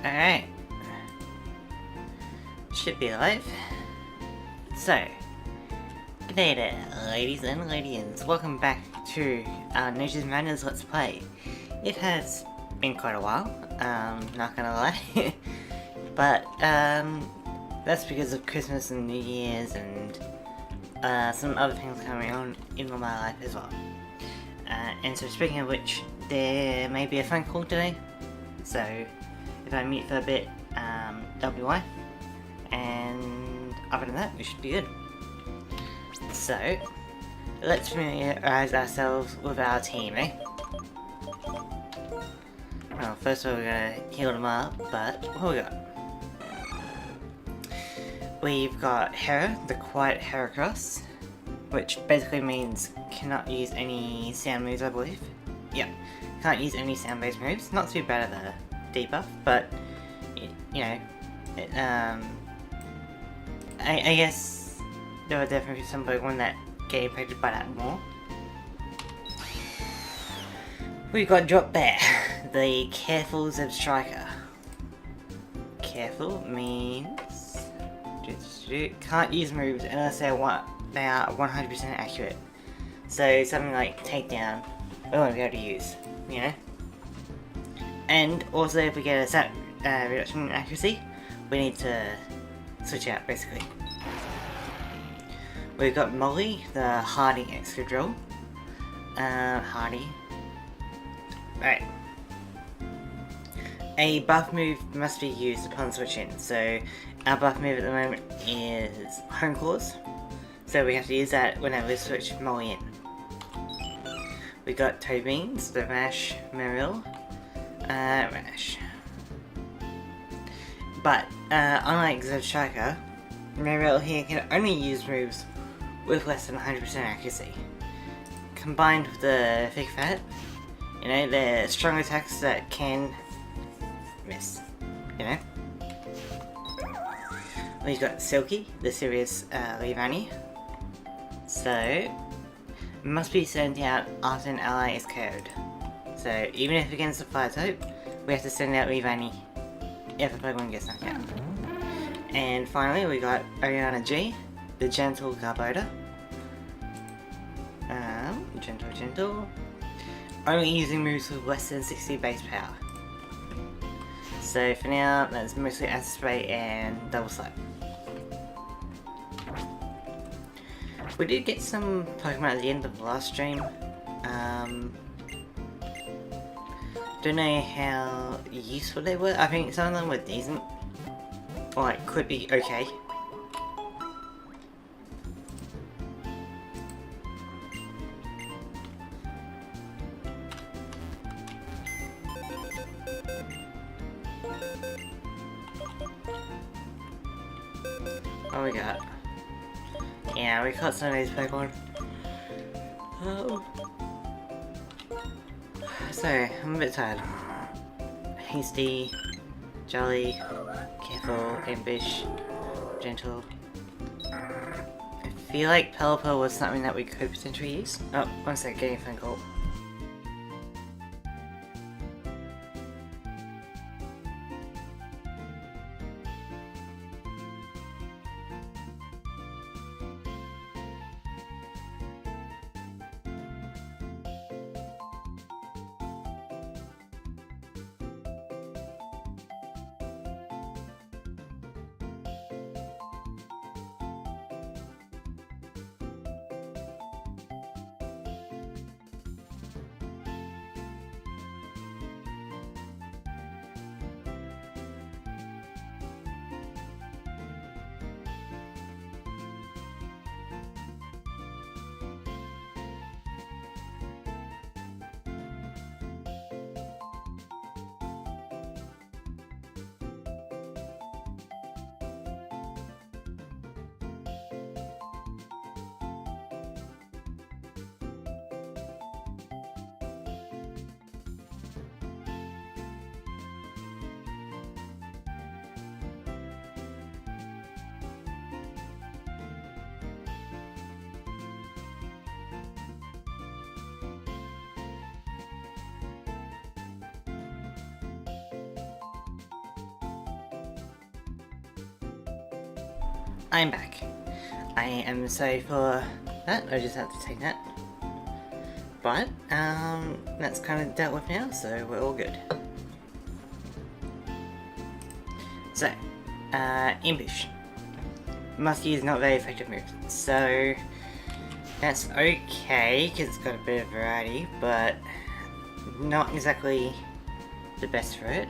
Alright. Should be live. So, g'day there, ladies and ladies. Welcome back to Nature's Madness Let's Play. It has been quite a while, not gonna lie. But, that's because of Christmas and New Year's and some other things coming on in my life as well. And so speaking of which, there may be a phone call today. So, if I mute for a bit, that'll be why. And other than that, we should be good. So, let's familiarize ourselves with our team, eh? Well, first of all, we're gonna heal them up, but what we got? We've got Hera, the Quiet Heracross, which basically means cannot use any sound moves, I believe. Yep, can't use any sound-based moves. Not too bad of a debuff, but you know, I guess there are definitely some Pokemon that get impacted by that more. We've got Drop Bear, the Careful Zebstrika. Careful means can't use moves unless they are 100% accurate. So something like Takedown, we won't be able to use, you know. And also, if we get a stat reduction in accuracy, we need to switch out basically. We've got Molly, the Hardy Excadrill. Hardy. Right. A buff move must be used upon switching, so our buff move at the moment is Hone Claws, so we have to use that whenever we switch Molly in. We got Toebeans, the Rash, Marill, Rash. But, unlike Zebstrika, Marill here can only use moves with less than 100% accuracy. Combined with the Thick Fat, you know, they're strong attacks that can miss, you know. We've got Silky, the Sirius Leavanny. So, must be sent out after an ally is KO'd. So, even if against a fire type, we have to send out Leavanny if a Pokemon gets knocked out. And finally, we got Oriana G, the Gentle Garbodor. Gentle. Only using moves with less than 60 base power. So for now, that's mostly Acid Spray and Double Slap. We did get some Pokemon at the end of the last stream. Don't know how useful they were. I think some of them were decent. Or like, could be okay. What we got? Yeah, we caught some of these Pokemon. Oh. Sorry, I'm a bit tired. Hasty, Jolly, Careful, Ambush, Gentle. I feel like Pelipper was something that we could potentially use. Oh, one sec, getting a phone call. I'm back. I am sorry for that, I just had to take that. But, that's kind of dealt with now, so we're all good. So, Impish. Musky is not very effective move, so that's okay, because it's got a bit of variety, but not exactly the best for it.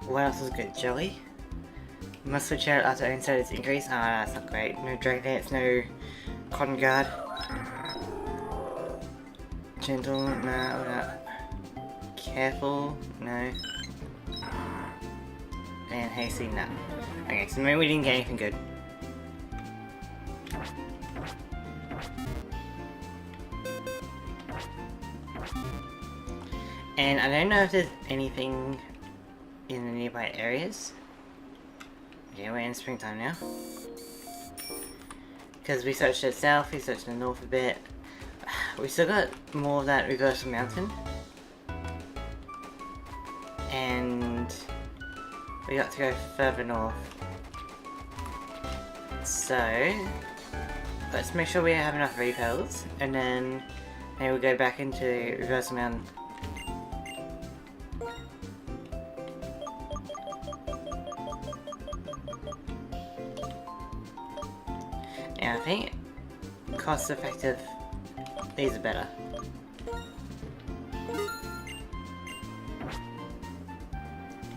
What else is good? Jelly? Must switch out after own status increase? Ah, that's not great. No Dragon Dance, no Cotton Guard. Gentle, no. Careful, no. And hasty, no. Okay, so maybe we didn't get anything good. And I don't know if there's anything in the nearby areas. Okay, we're in springtime now. Because we searched the south, we searched the north a bit. We still got more of that reversal mountain. And we got to go further north. So let's make sure we have enough repels, and then maybe we'll go back into reversal mountain. Yeah, I think cost effective, these are better.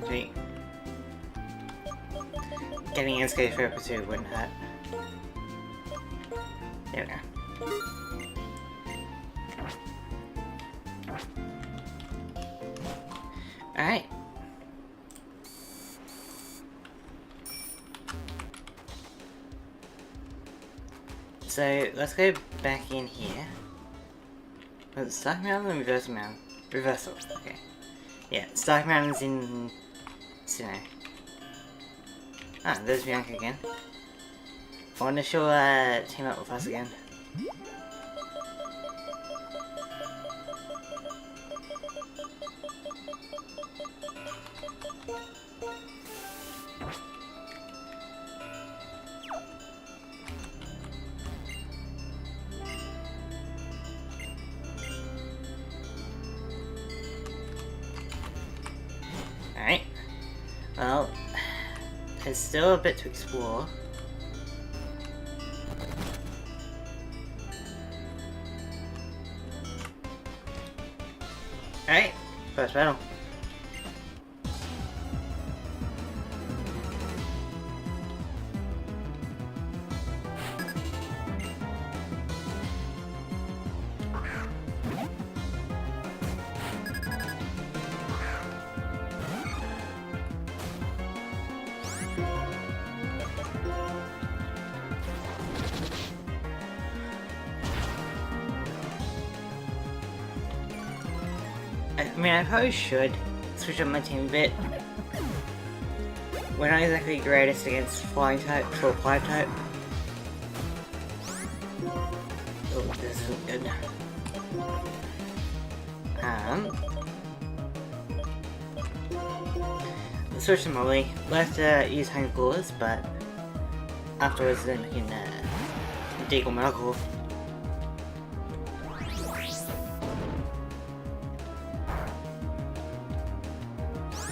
Sweet. Getting Inscape for pursuit wouldn't hurt. There we go. Alright. So let's go back in here. Was it Stark Mountain or Reversal Mountain? Reversal, okay. Yeah, Stark Mountain's in Sinnoh. Ah, there's Bianca again. I wonder if she'll team up with us again. Alright. Well, there's still a bit to explore. Alright, first battle. I mean, I probably should switch up my team a bit. We're not exactly greatest against flying type or fire type. Oh, this isn't good. Let's switch to Molly. We'll have to use Hang Coolers, but afterwards then we can Deagle Medical.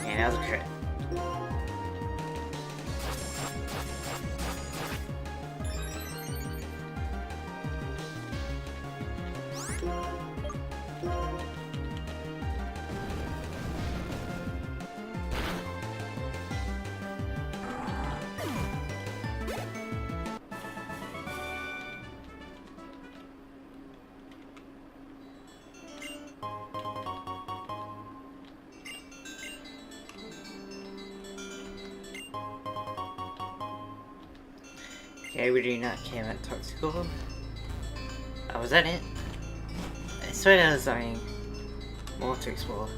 Yeah, that was a crit. Okay, we do not care about Toxical. Oh, was that it? I swear there was something more to explore.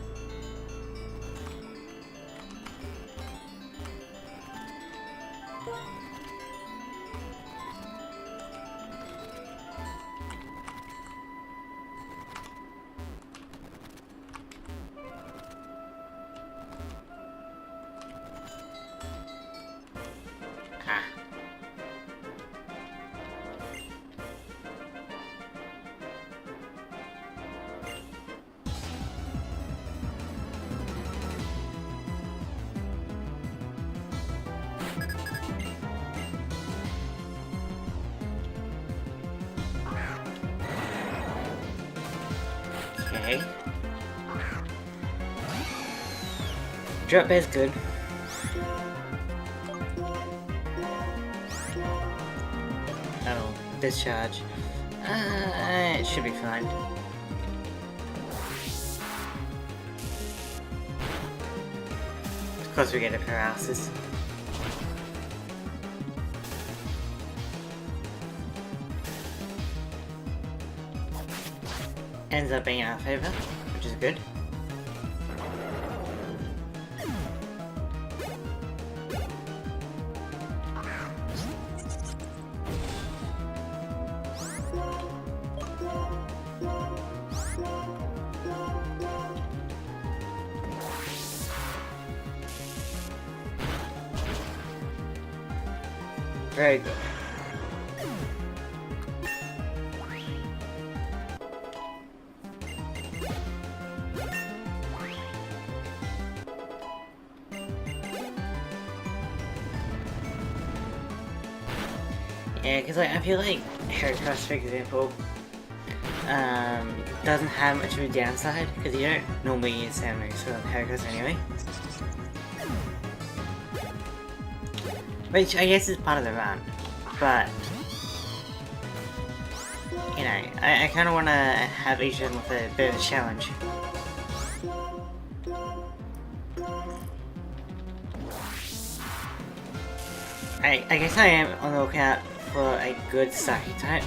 Okay. Drop bear's good. Oh, discharge. It should be fine. Of course we get a paralysis. Ends up being in our favor, which is good. Very good. Yeah, because like, I feel like Heracross, for example, doesn't have much of a downside, because you don't normally use Samus for Heracross anyway. Which I guess is part of the run, but you know, I kind of want to have each of them with a bit of a challenge. I guess I am on the lookout for a good Psychic type.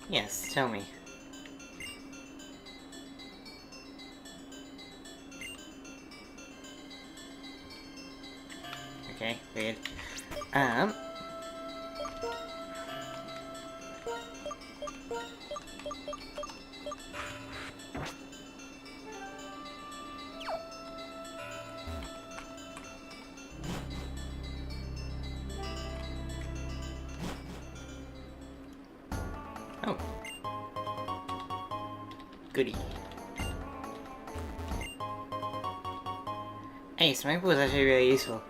Yes, tell me. Okay, weird. Oh. Goody. Hey, Smoke Ball is actually really useful.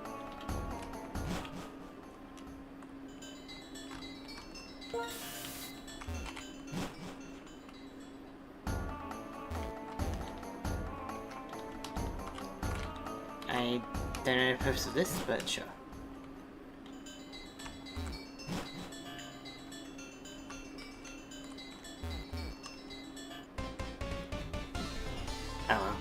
I don't know the purpose of this, but sure. Oh well.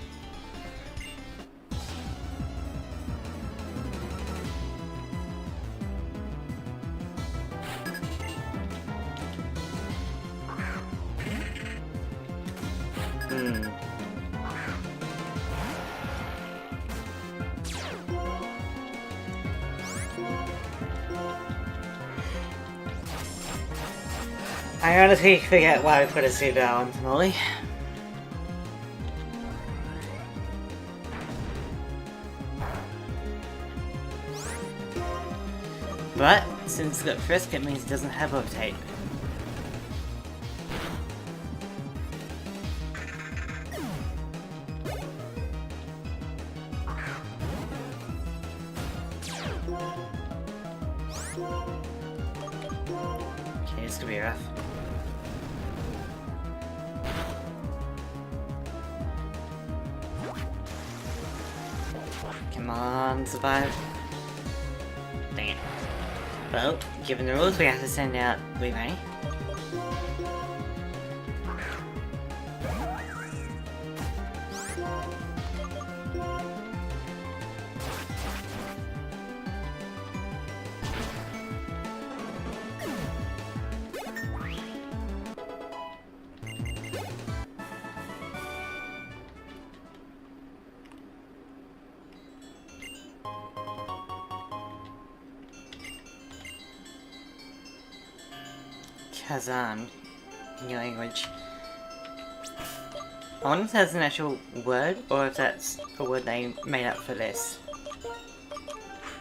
I honestly forget why we put a Citadel on Molly. But, since it's got Frisk, it means it doesn't have Uptape. Okay, this could be rough. Come on, survive. Dang it. Well, given the rules, we have to send out Weavani. Kazan, in your language. I wonder if that's an actual word, or if that's a word they made up for this.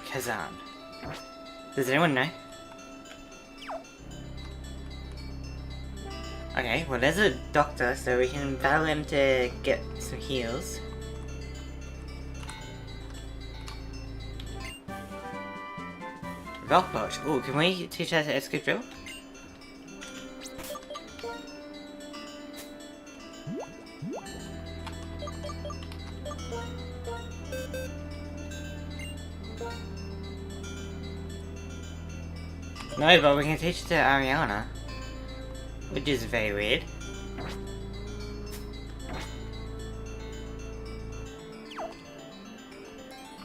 Kazan. Does anyone know? Okay, well there's a doctor, so we can battle him to get some heals. Rock Dodge. Ooh, can we teach that to Excadrill? No, but we can teach it to Ariana. Which is very weird.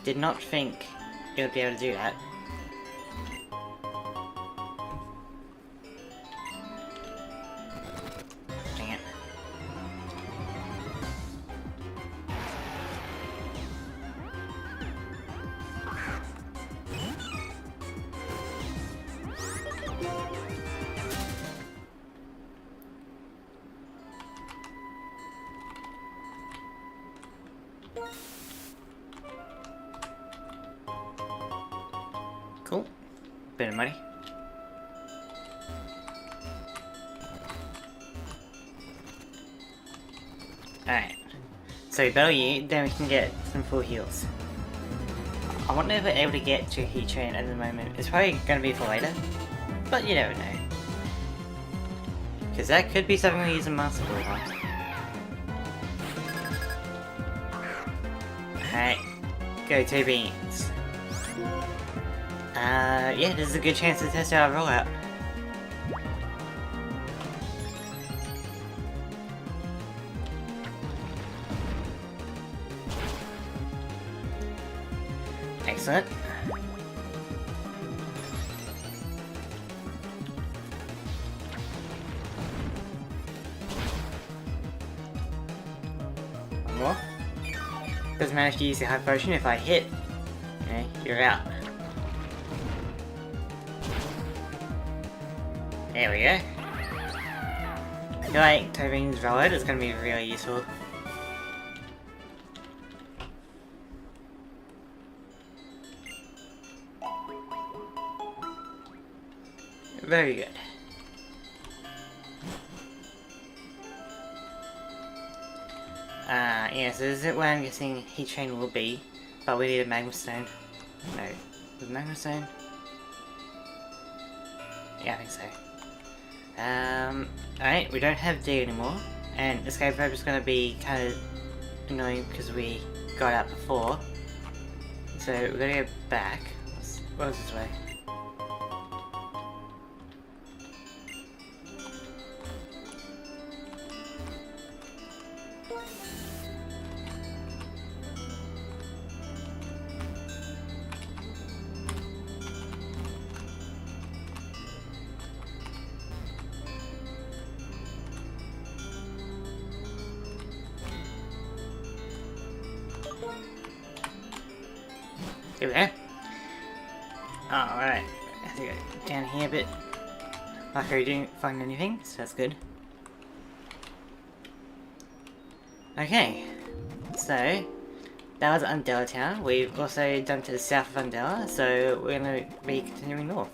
Did not think it would be able to do that. Dang it. Cool. Bit of money. Alright. So we battle you, then we can get some full heals. I wonder if we're able to get to Heatran at the moment. It's probably going to be for later, but you never know. Because that could be something we use in Master Ball on. Alright. Go to Beans. Yeah, this is a good chance to test out our rollout. Excellent. One more. Doesn't manage to use the high potion. If I hit, you're out. There we go. I feel like Tobine's rollout is going to be really useful. Very good. Yeah, so this is where I'm guessing Heatran will be, but we need a Magma Stone. No, with Magma Stone? Yeah, I think so. Alright, we don't have D anymore, and Escape Rope is going to be kind of annoying because we got out before. So we're going to go back. What was this way? Here we go. Alright. I have to go down here a bit. Luckily we didn't find anything, so that's good. Okay. So, that was Undella Town. We've also done to the south of Undella, so we're going to be continuing north.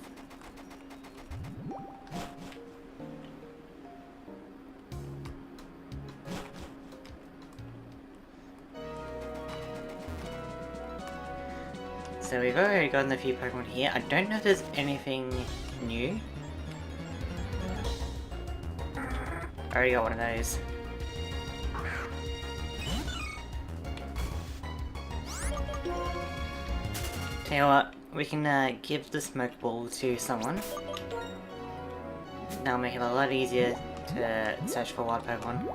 So we've already gotten a few Pokemon here. I don't know if there's anything new. I already got one of those. Tell you what, we can give the Smoke Ball to someone. That'll make it a lot easier to search for wild Pokemon.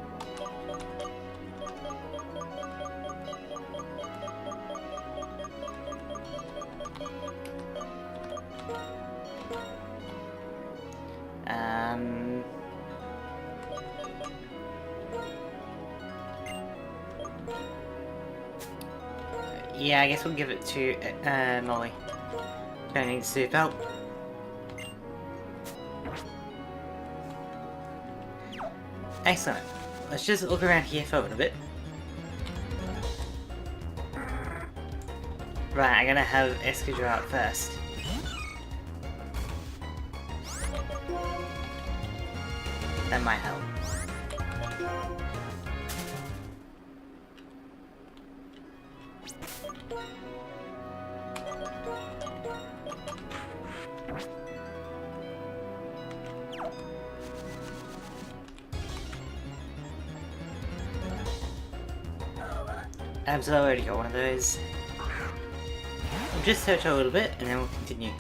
Yeah, I guess we'll give it to Molly. Don't need soup help. Excellent. Let's just look around here for a little bit. Right, I'm gonna have Excadrill out first. That might help. So I already got one of those. We'll just search a little bit and then we'll continue.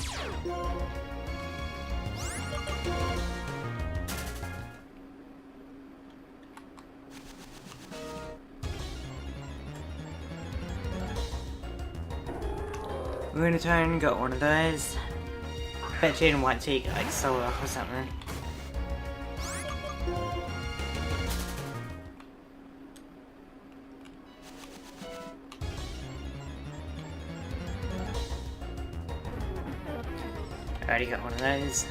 Lunatone got one of those. Bet Jade and White Tea got like solar or something. I already got one of those.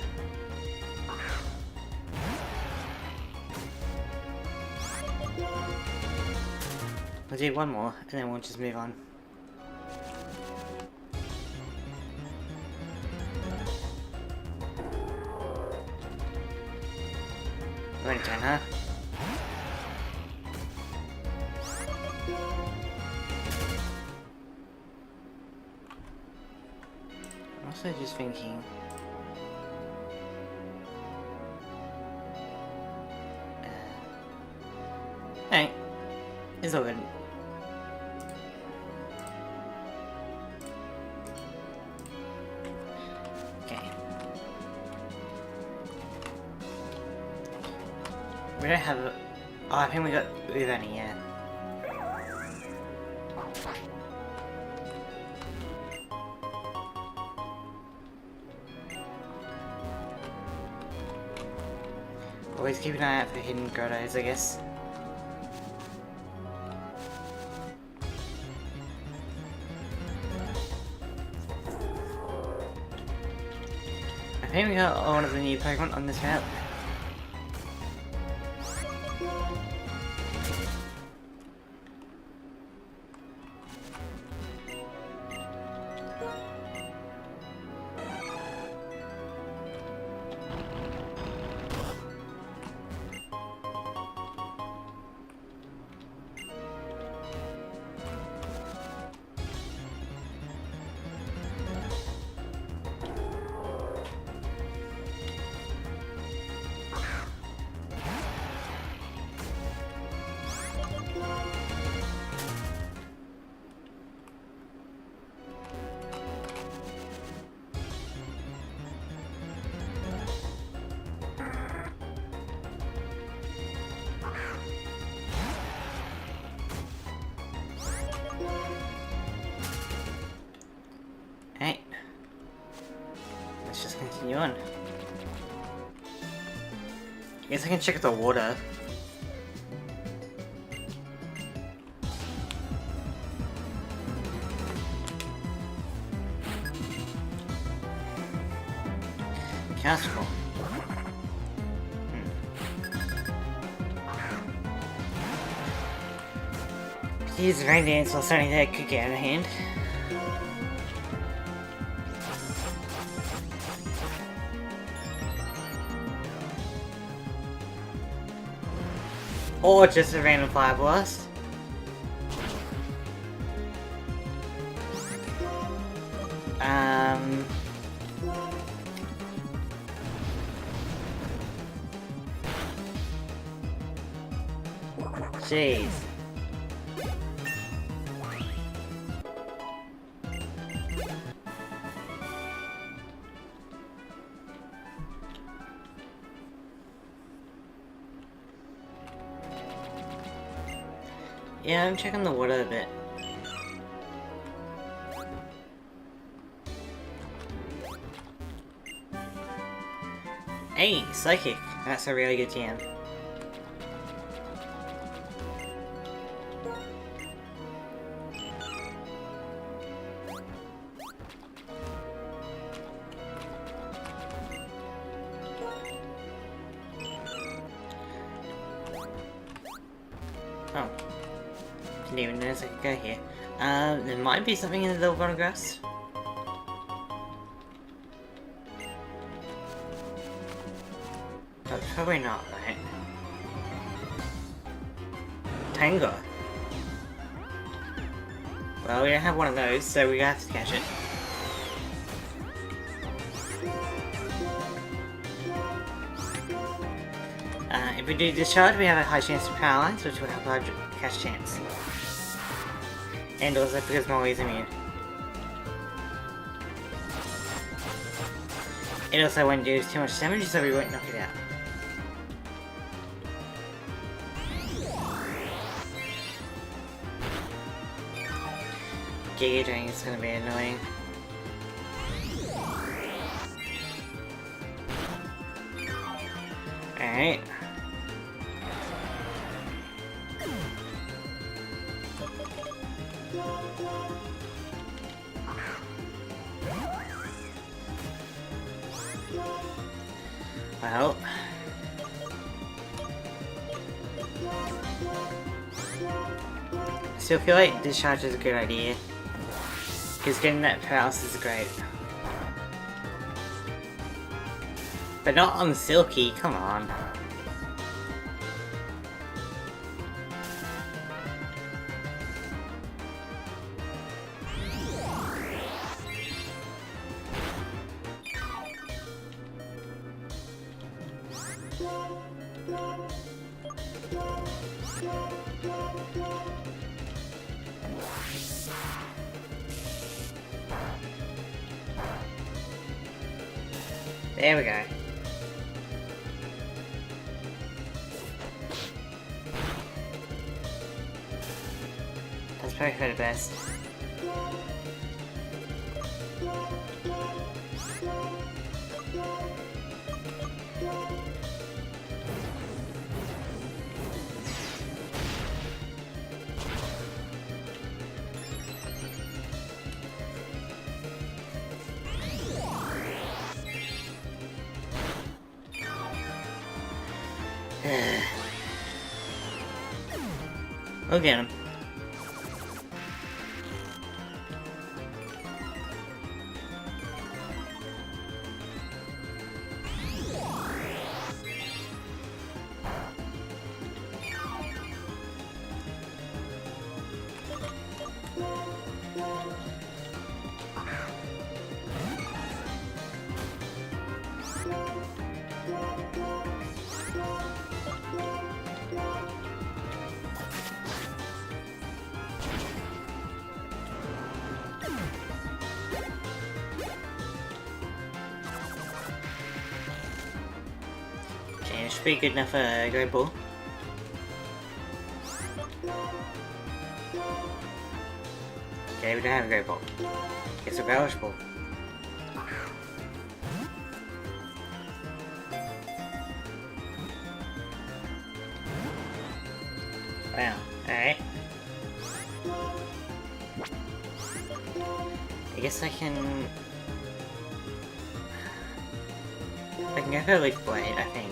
We'll do one more and then we'll just move on. Lunatone, huh? I'm also just thinking. Hey, it's all good. Okay. We don't have a... Oh, I think we got Uvani, yeah. Always keep an eye out for hidden grottos, I guess. I think we got one of the new Pokemon on this route. Hey, let's just continue on. I guess I can check the water. Castle. Use Rain Dance or something that could get out of hand. Or just a random Fire Blast. Jeez. Yeah, I'm checking the water a bit. Hey, Psychic! That's a really good TM. Oh. Didn't even notice I could go here. There might be something in the little bottom grass. But probably not, right? Tango. Well, we don't have one of those, so we have to catch it. if we do discharge, we have a high chance of paralyze, which will have a large cash chance. And also because Molly is immune. It also won't do too much damage, so we won't knock it out. Giga Drain is gonna be annoying. Alright. Well. Still feel like discharge is a good idea. Because getting that paralysis is great. But not on Silky, come on. There we go. That's probably for the best. We'll get him. Okay, it should be good enough for a Great Ball. Okay, we don't have a Great Ball. Guess we're Gouge Ball. Wow, alright. I guess I can go for Leaf Blade, I think.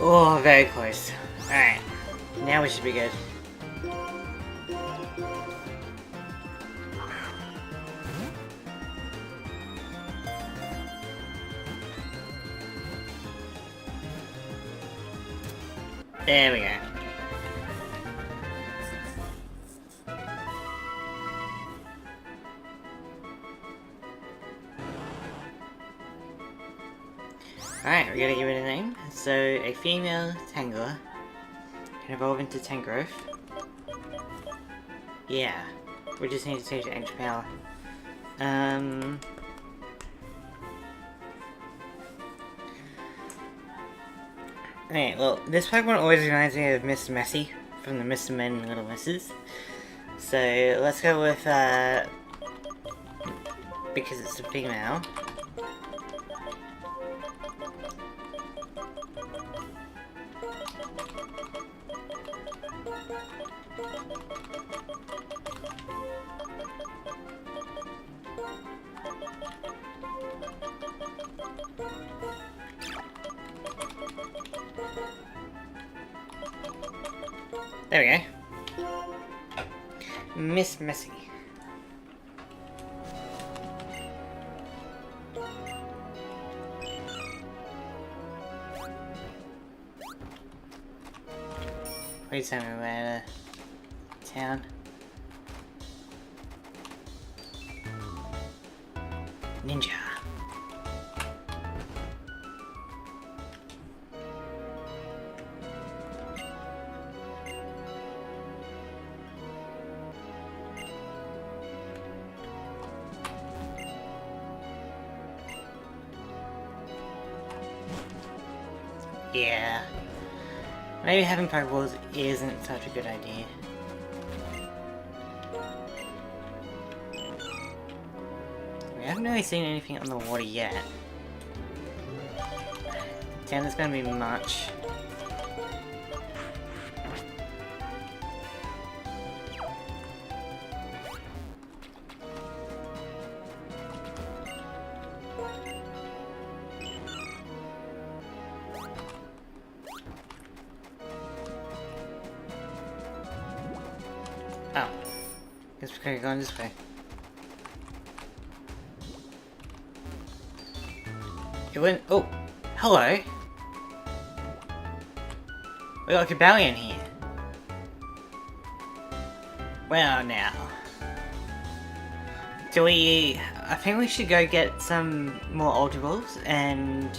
Oh, very close. Alright. Now we should be good. There we go. Alright, we gotta give it a name. So, a female Tangela can evolve into Tangrowth. Yeah, we just need to change the entry power. Alright, well, this Pokemon always reminds me of Mr. Messy from the Mr. Men and Little Misses. So, let's go with, because it's a female. There we go. Miss Messy. Please tell me where to town. Ninja. Yeah. Maybe having Pokeballs isn't such a good idea. We haven't really seen anything on the water yet. Damn, there's gonna be much. Oh. Guess we could have gone this way. It went. Oh! Hello! We got a Cobalion here. Well, now. Do we. I think we should go get some more Ultra Balls and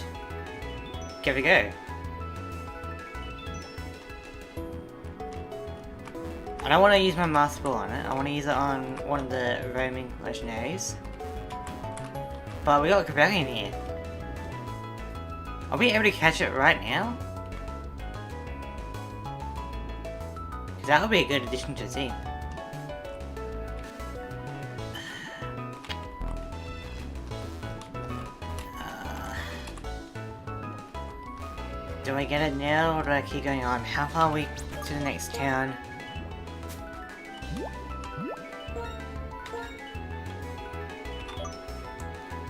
give it a go. I don't want to use my Master Ball on it, I want to use it on one of the roaming legendaries. But we got a Cobalion here. Are we able to catch it right now? Because that would be a good addition to the team. Do I get it now or do I keep going on? How far are we to the next town?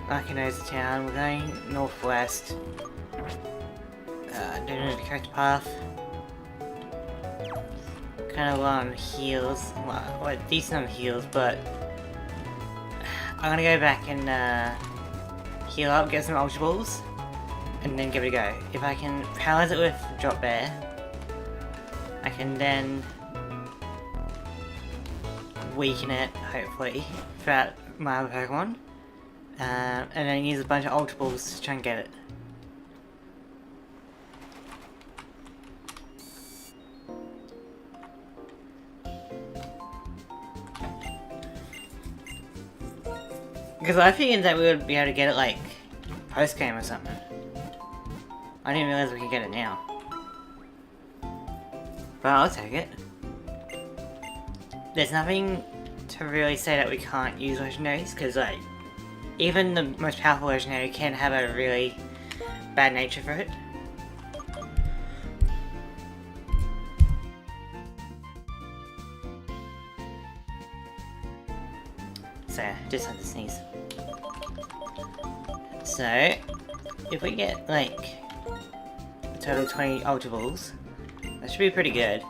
Recognize the town. We're going northwest. Don't know the correct path. Kind of low on heals. Well, decent on heals, but I'm gonna go back and heal up, get some Ultra Balls, and then give it a go. If I can paralyze it with Drop Bear, I can then weaken it, hopefully, throughout my other Pokemon. And then use a bunch of Ultra Balls to try and get it. Because I figured that we would be able to get it like post game or something. I didn't realize we could get it now. But I'll take it. There's nothing to really say that we can't use legendaries, because like even the most powerful legendary can have a really bad nature for it. So, just had to sneeze. So, if we get like a total of 20 Ultra Balls, that should be pretty good.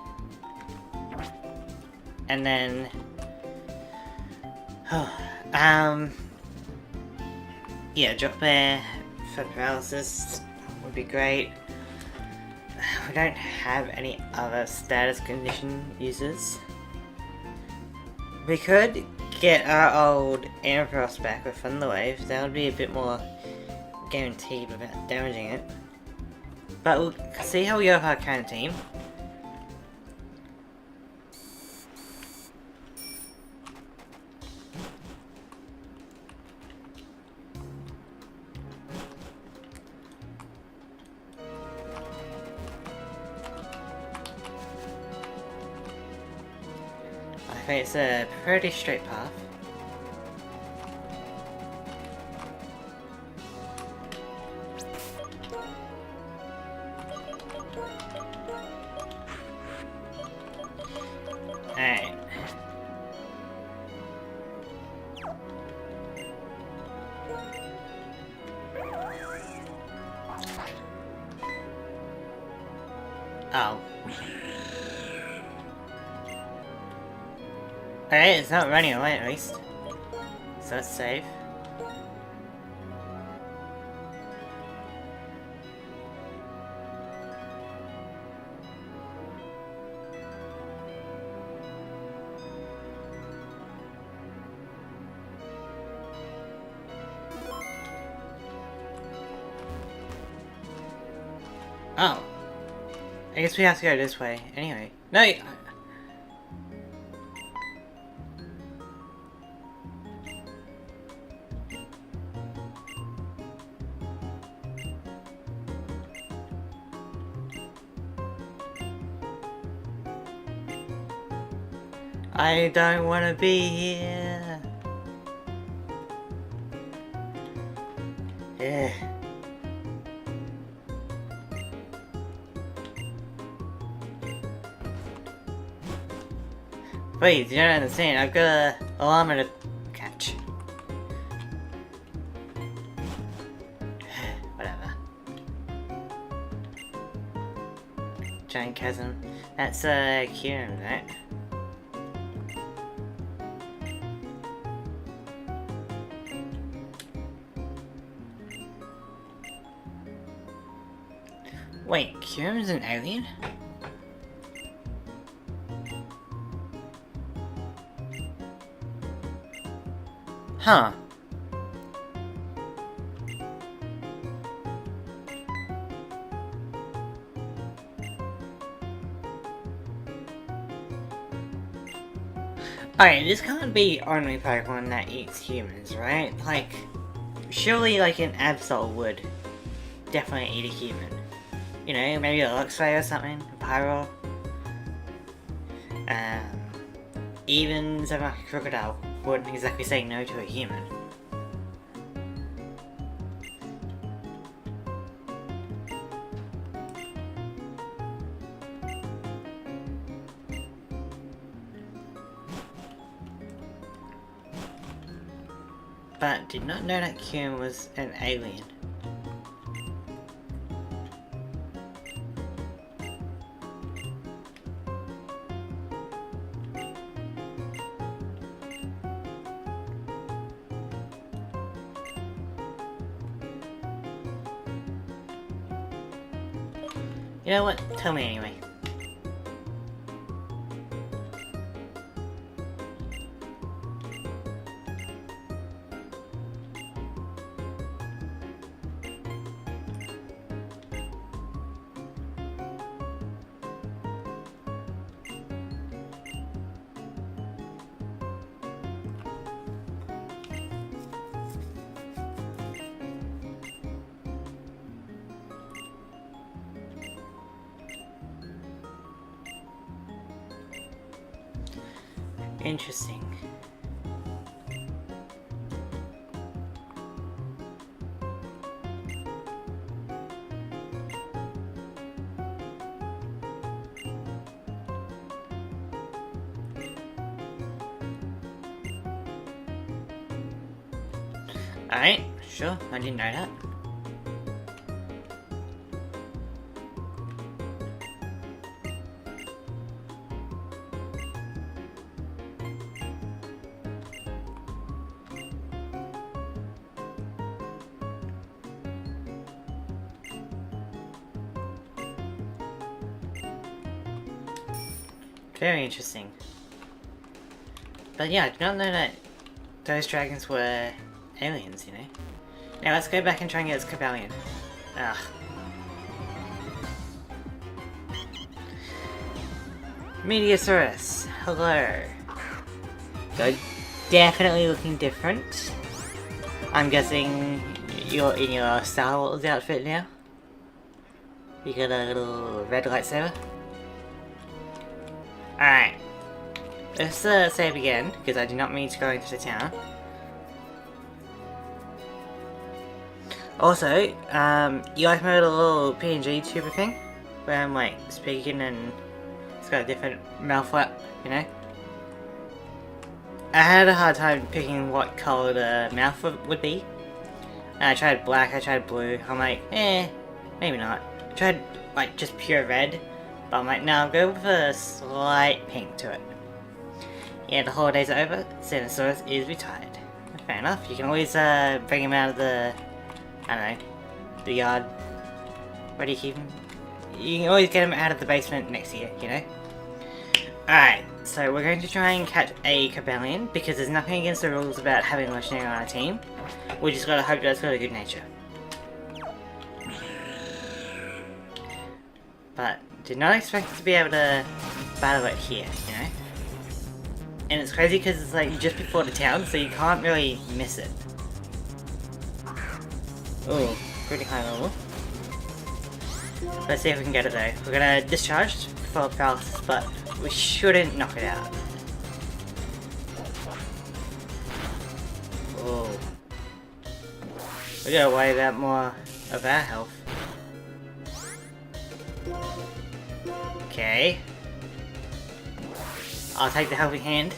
And then, yeah, Drop Bear for paralysis would be great. We don't have any other status condition users. We could get our old Ampharos back with Thunder Wave. That would be a bit more guaranteed without damaging it. But we'll see how we go with our current team. Okay, it's a pretty straight path. Alright. Oh. Okay, it's not running away at least. So that's safe. Oh. I guess we have to go this way. Anyway. No! I don't want to be here. Yeah. Wait, you don't understand. I've got a llama to catch. Whatever. Giant chasm. That's Kieran, right? Wait, Kieran's an alien? Huh. Alright, this can't be only Pokemon that eats humans, right? Like, surely like an Absol would definitely eat a human. You know, maybe a Luxray or something, a Pyro. Even something like a Crocodile wouldn't exactly say no to a human. But did not know that Kieran was an alien. You know what? Tell me anyway. Interesting. Alright, sure, I didn't know that. Very interesting. But yeah, I did not know that those dragons were aliens, you know? Now let's go back and try and get this Cobalion. Ugh. Meteosaurus, hello. So, definitely looking different. I'm guessing you're in your Star Wars outfit now? You got a little red lightsaber? Alright. Let's save again, because I do not mean to go into the town. Also, you like my little PNG tuber thing? Where I'm like speaking and it's got a different mouth flap, you know? I had a hard time picking what colour the mouth would be. And I tried black, I tried blue. I'm like, maybe not. I tried like just pure red. But I'm like, no, I'll go with a slight pink to it. Yeah, the holidays are over. Xenosaurus is retired. Fair enough. You can always bring him out of the, I don't know, the yard. Where do you keep him? You can always get him out of the basement next year, you know? Alright, so we're going to try and catch a Cobalion, because there's nothing against the rules about having a legendary on our team. We just gotta hope that it's got a good nature. But did not expect to be able to battle it here, you know? And it's crazy because it's like just before the town, so you can't really miss it. Ooh, pretty high level. Let's see if we can get it though. We're gonna discharge for paralysis, but we shouldn't knock it out. Ooh. We gotta worry about more of our health. Okay. I'll take the helping hand.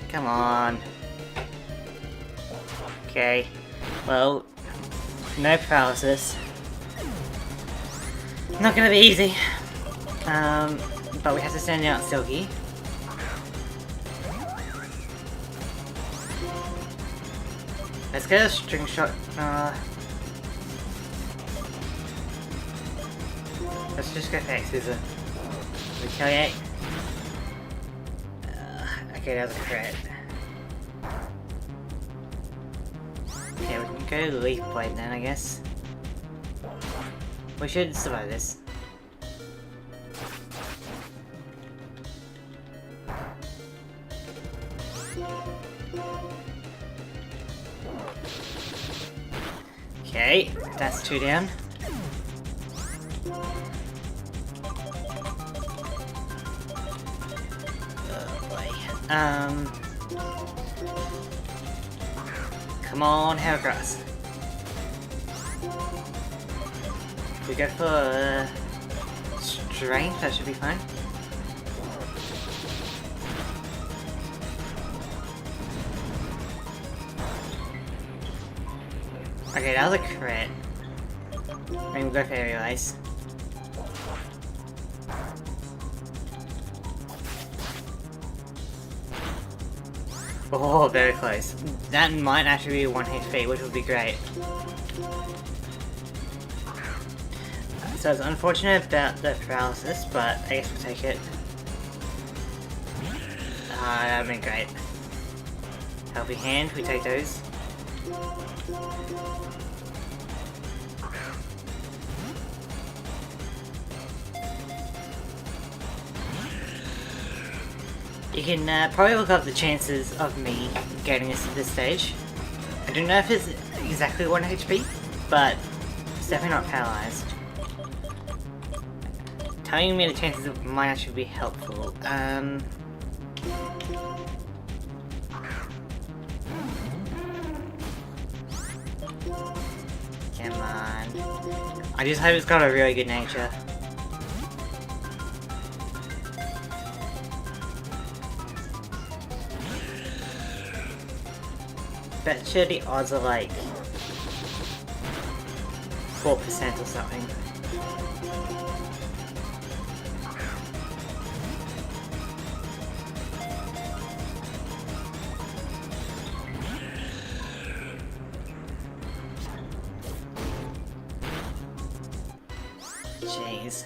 Come on. Okay. Well, no paralysis. Not gonna be easy. But we have to send out Silky. Let's get a string shot. Let's just go for X-Scissor. Retaliate. Okay, that was a crit. Okay, we can go Leaf Blade then, I guess. We should survive this. Okay, that's 2 down. Come on, Heracross. If we go for strength, that should be fine. Okay, that was a crit. I mean, we'll go for Aerial Ice. Oh, very close. That might actually be 1 HP, which would be great. So it's unfortunate about the paralysis, but I guess we'll take it. That would have been great. Helping hand, we take those. You can probably look up the chances of me getting us to this stage. I don't know if it's exactly 1 HP, but it's definitely not paralyzed. Telling me the chances might actually be helpful. Come on. I just hope it's got a really good nature. Bet you the odds are like 4% or something. Jeez.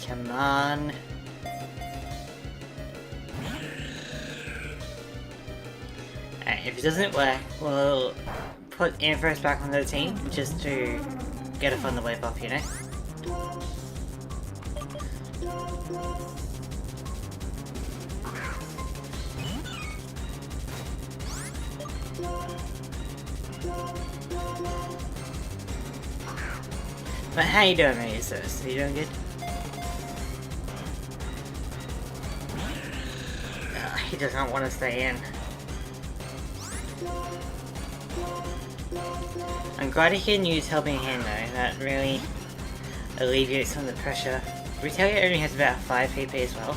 Come on. If it doesn't work, we'll put Ampharos back on the team just to get a fun the wave off, you know? But how you doing, Medusaurus? Are you doing good? He does not want to stay in. I'm glad he can use Helping Hand though, that really alleviates some of the pressure. Retaliate only has about 5 HP as well.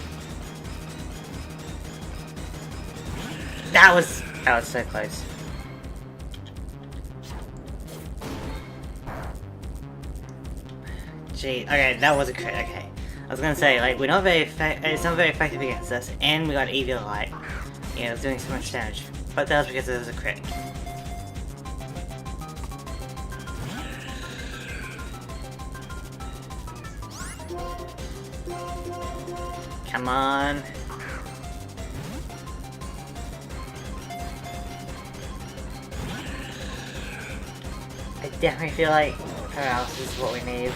That was so close. gee. Okay, that was a crit. Okay. I was gonna say, like, we're not very it's not very effective against us, and we got Eviolite. Yeah, it was doing so much damage. But that was because it was a crit. Come on. I definitely feel like paralysis is what we need.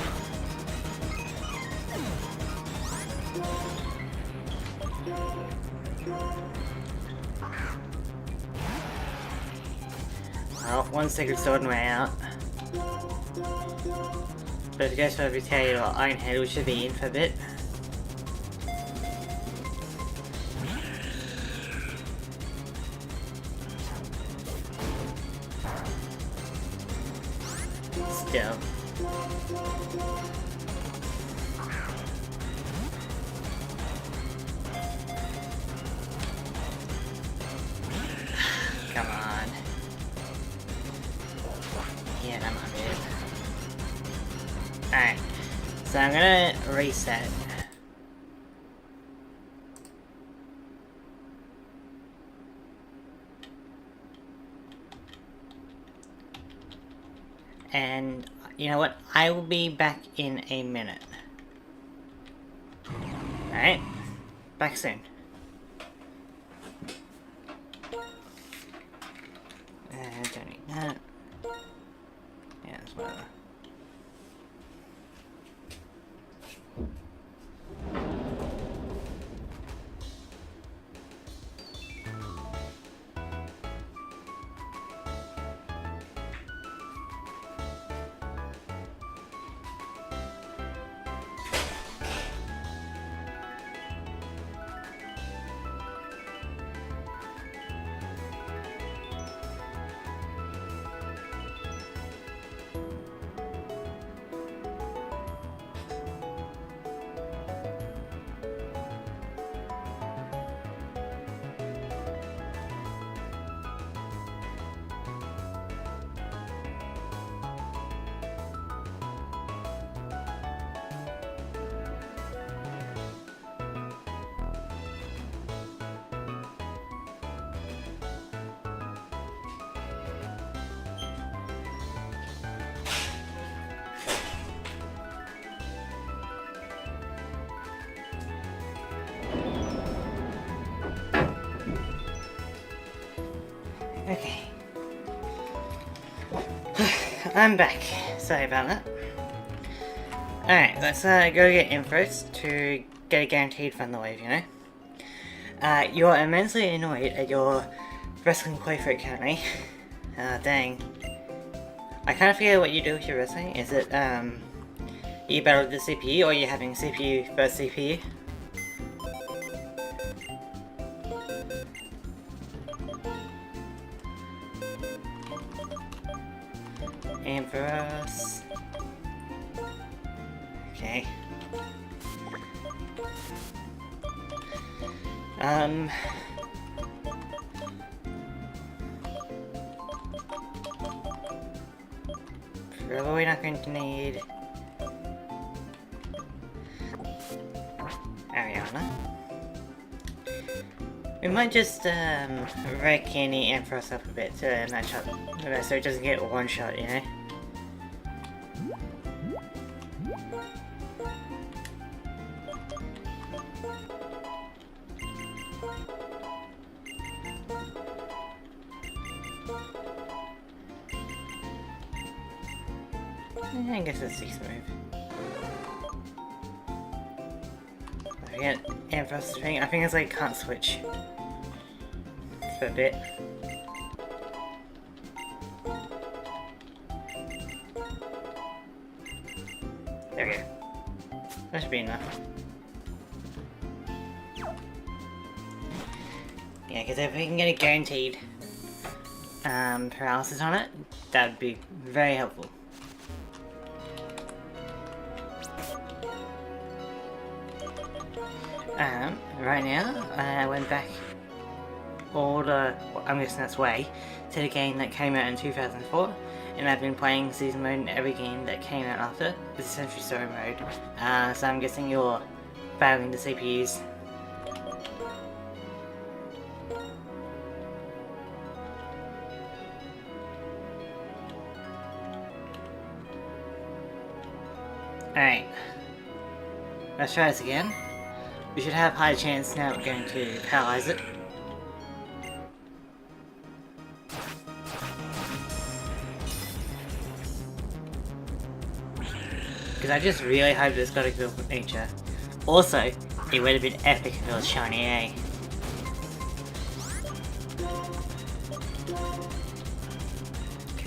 Well, one Sacred Sword and we're out. But if it goes for Vitalia or Ironhead, we should be in for a bit. Still. Come on. Yeah, I'm on it. Alright. So I'm gonna reset. And you know what? I will be back in a minute. Alright. Back soon. Don't need that. Yeah, that's whatever. Okay. I'm back. Sorry about that. Alright, let's go get Infros to get a guaranteed Thunder Wave, you know? You're immensely annoyed at your wrestling playthrough currently. Dang. I kind of forget what you do with your wrestling. Is it, you battle the CPU, or are you having CPU versus CPU? Ambrose. Okay. Probably not going to need Ariana. We might just wreck Candy and Frost up a bit to match up, so it doesn't get one shot, you know? I guess it's 6th move. I forget Amphos thing. I think it's like can't switch for a bit. There we go. That should be enough. Yeah, because if we can get a guaranteed paralysis on it, that would be very helpful. Right now, I went back all the, I'm guessing that's way, to the game that came out in 2004, and I've been playing season mode in every game that came out after. It's essentially story mode, so I'm guessing you're battling the CPUs. Alright, let's try this again. We should have high chance now we're going to paralyze it. Because I just really hope it's got a good nature. Also, it would have been epic if it was shiny, eh?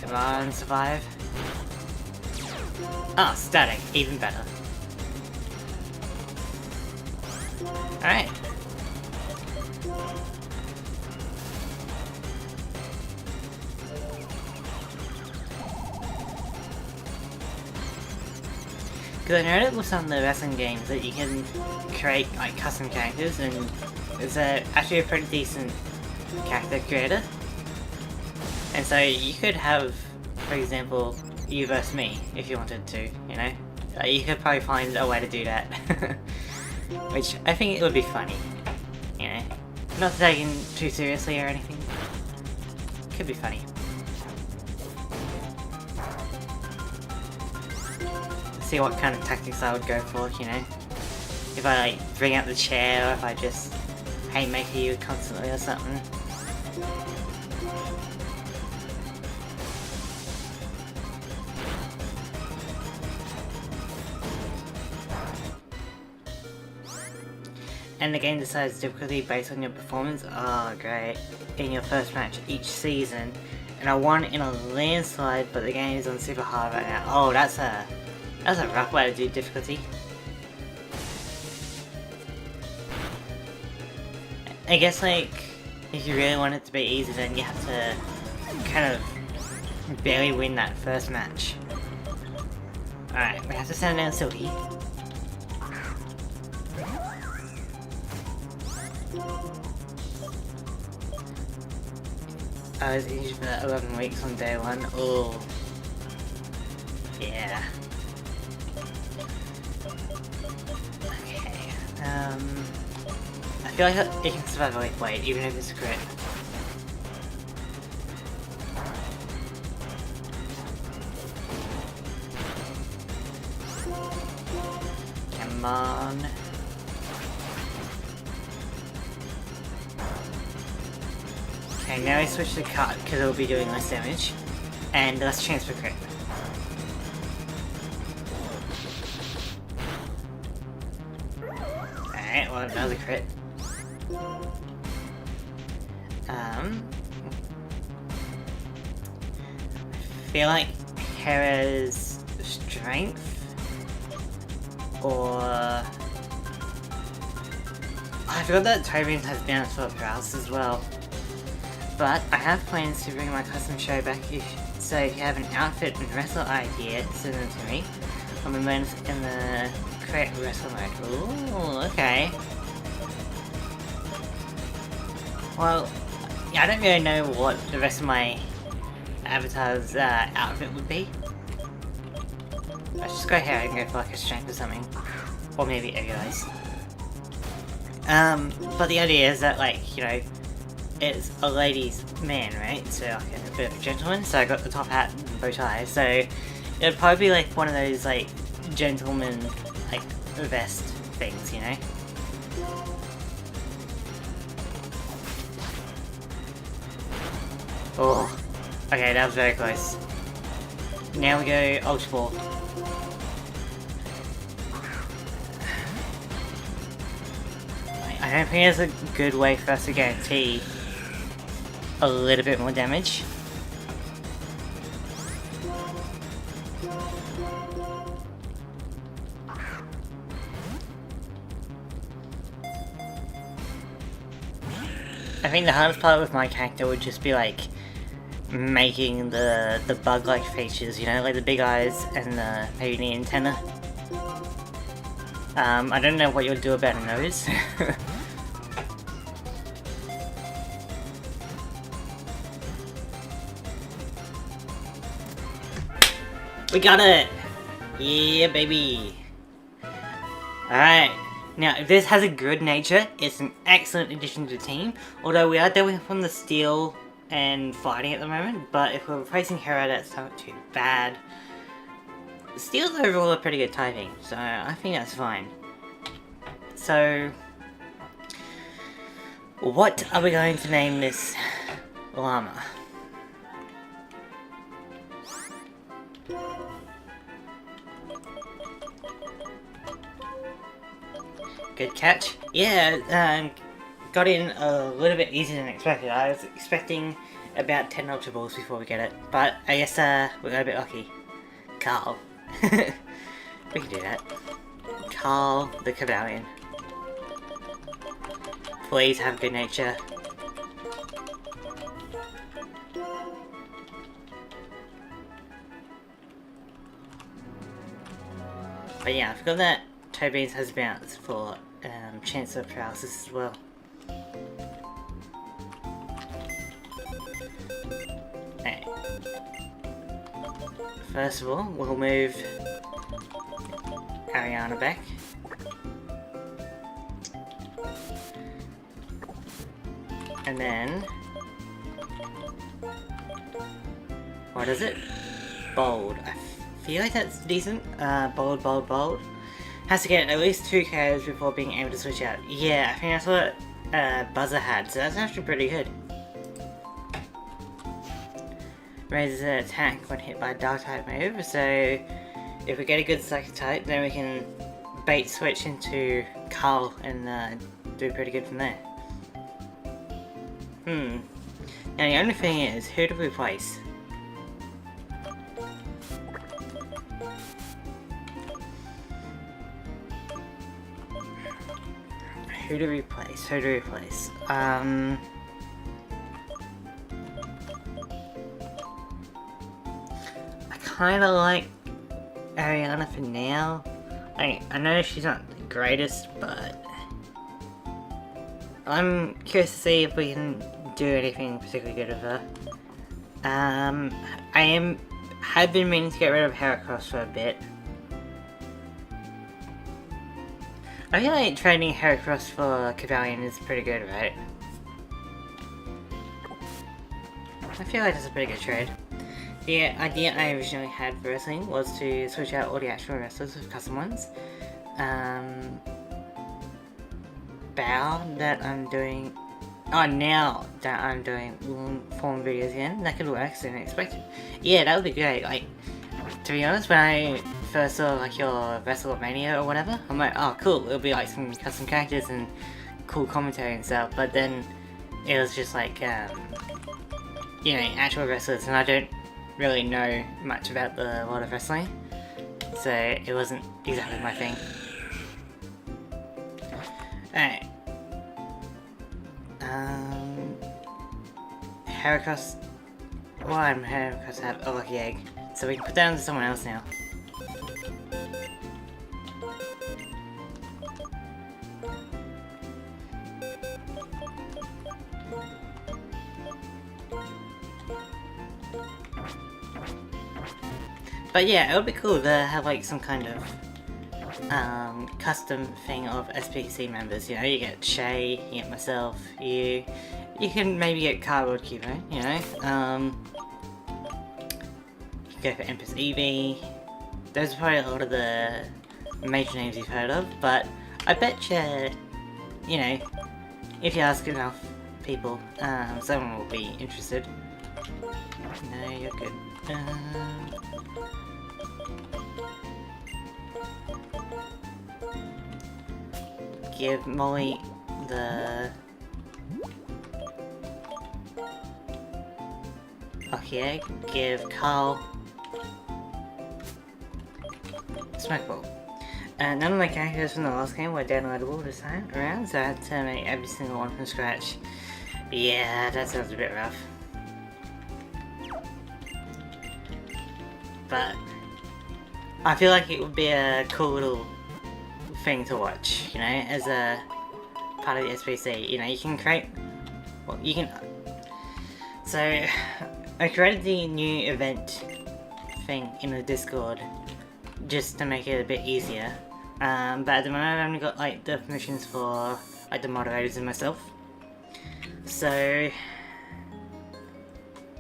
Come on, survive. Ah, static, even better. Alright. Because I noticed with some of the wrestling games that you can create like custom characters, and it's actually a pretty decent character creator. And so you could have, for example, you versus me if you wanted to, you know? You could probably find a way to do that. Which I think it would be funny, you know? Not taken too seriously or anything. Could be funny. See what kind of tactics I would go for, you know? If I like bring out the chair, or if I just haymaker you constantly or something. And the game decides difficulty based on your performance. Oh, great. In your first match each season. And I won in a landslide, but the game is on super hard right now. Oh, that's a rough way to do difficulty. I guess, like, if you really want it to be easy, then you have to kind of barely win that first match. Alright, we have to send down Silky. I was injured for 11 weeks on day 1. Oh. Yeah. Okay. I feel like it can survive a weak wait, even if it's a crit. Come on. Okay, now we switch to cut because it'll be doing less damage and less chance for crit. Alright, well, another crit. I feel like Hera's strength or I forgot that Tyrion has balance for Browse as well. But I have plans to bring my custom show back, so if you have an outfit and wrestle idea, send them to me. I'm in the create wrestle mode. Ooh, okay. Well, yeah, I don't really know what the rest of my avatar's outfit would be. Let's just go here and go for like a strength or something. Or maybe Aerialize. But the idea is that, like, you know, it's a ladies' man, right? So like a bit of a gentleman. So I got the top hat and bow tie. So it'd probably be like one of those like gentleman like vest things, you know? Oh, okay, that was very close. Now we go Ultra Ball. I don't think there's a good way for us to guarantee a little bit more damage. I think the hardest part with my character would just be like making the bug-like features, you know, like the big eyes and maybe the antenna. I don't know what you'll do about a nose. We got it! Yeah, baby! Alright. Now, if this has a good nature, it's an excellent addition to the team. Although we are dealing from the steel and fighting at the moment, but if we're replacing Hera, that's not too bad. Steel's overall a pretty good typing, so I think that's fine. So, what are we going to name this llama? Good catch. Yeah, got in a little bit easier than expected. I was expecting about 10 Ultra Balls before we get it, but I guess we got a bit lucky. Carl. We can do that. Carl the Cavalian. Please have good nature. But yeah, I forgot that Tobias has bounce for chance of paralysis as well. Okay. First of all, we'll move Ariana back. And then... what is it? Bold. I feel like that's decent. Bold, bold, bold. Has to get at least 2 KOs before being able to switch out. Yeah, I think that's what Buzzer had, so that's actually pretty good. Raises an attack when hit by a dark type move, so if we get a good psychic type, then we can bait switch into Carl and do pretty good from there. Now the only thing is, who do we place? Who do we place? Who do we place? I kinda like Ariana for now. I know she's not the greatest, but I'm curious to see if we can do anything particularly good with her. I have been meaning to get rid of Heracross for a bit. I feel like trading Heracross for Cavalian is pretty good, right? I feel like that's a pretty good trade. The idea I originally had for wrestling was to switch out all the actual wrestlers with custom ones. Bow that I'm doing... oh, now that I'm doing form videos again, that could work sooner than expected. Yeah, that would be great. Like, to be honest, when I first saw like your WrestleMania or whatever, I'm like, oh cool, it'll be like some custom characters and cool commentary and stuff, but then it was just like, you know, actual wrestlers, and I don't really know much about the world of wrestling, so it wasn't exactly my thing. Alright. Heracross... why am Heracross have a lucky egg? So we can put that onto someone else now. But yeah, it would be cool to have like some kind of custom thing of SPC members. You know, you get Shay, you get myself, you can maybe get Cardboard Cubo, you know. You can go for Empress Eevee. Those are probably a lot of the major names you've heard of, but I bet you know, if you ask enough people, someone will be interested. No, you're good. Give Molly the... okay, give Carl... Smoke Ball. None of my characters from the last game were downloadable this time around, so I had to make every single one from scratch. Yeah, that sounds a bit rough. But I feel like it would be a cool little thing to watch, you know, as a part of the SPC. You know, you can create, well, you can, so I created the new event thing in the Discord just to make it a bit easier. But at the moment I've only got like the permissions for like the moderators and myself. So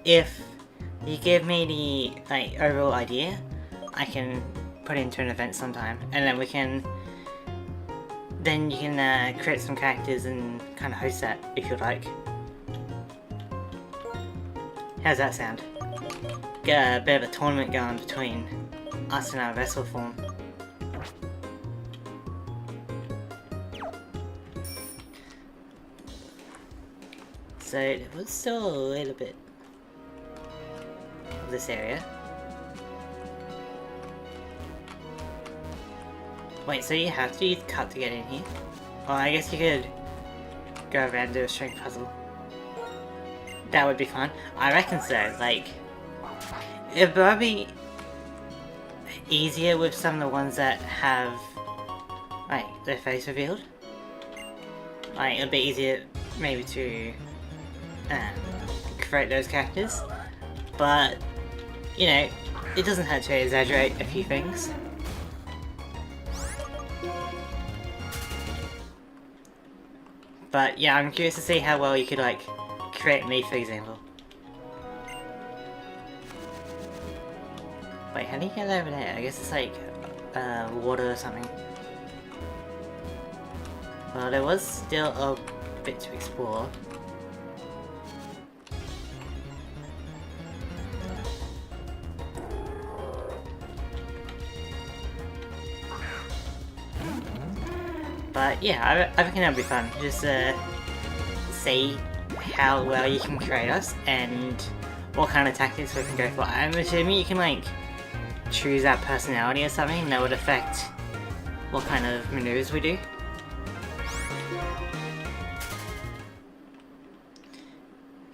if you give me the like overall idea, I can put it into an event sometime, and then you can create some characters and kind of host that if you'd like. How's that sound? Get a bit of a tournament going between us and our vessel form. So there was still a little bit of this area. Wait, so you have to use cut to get in here? Well, I guess you could go around and do a string puzzle. That would be fun. I reckon so. Like, it'd probably be easier with some of the ones that have like their face revealed. Like, it'd be easier maybe to create those characters, but you know, it doesn't hurt to exaggerate a few things. But yeah, I'm curious to see how well you could like create me, for example. Wait, how do you get over there? I guess it's like water or something. Well, there was still a bit to explore. But yeah, I reckon that'll be fun. Just see how well you can create us and what kind of tactics we can go for. I'm assuming you can like choose our personality or something that would affect what kind of maneuvers we do.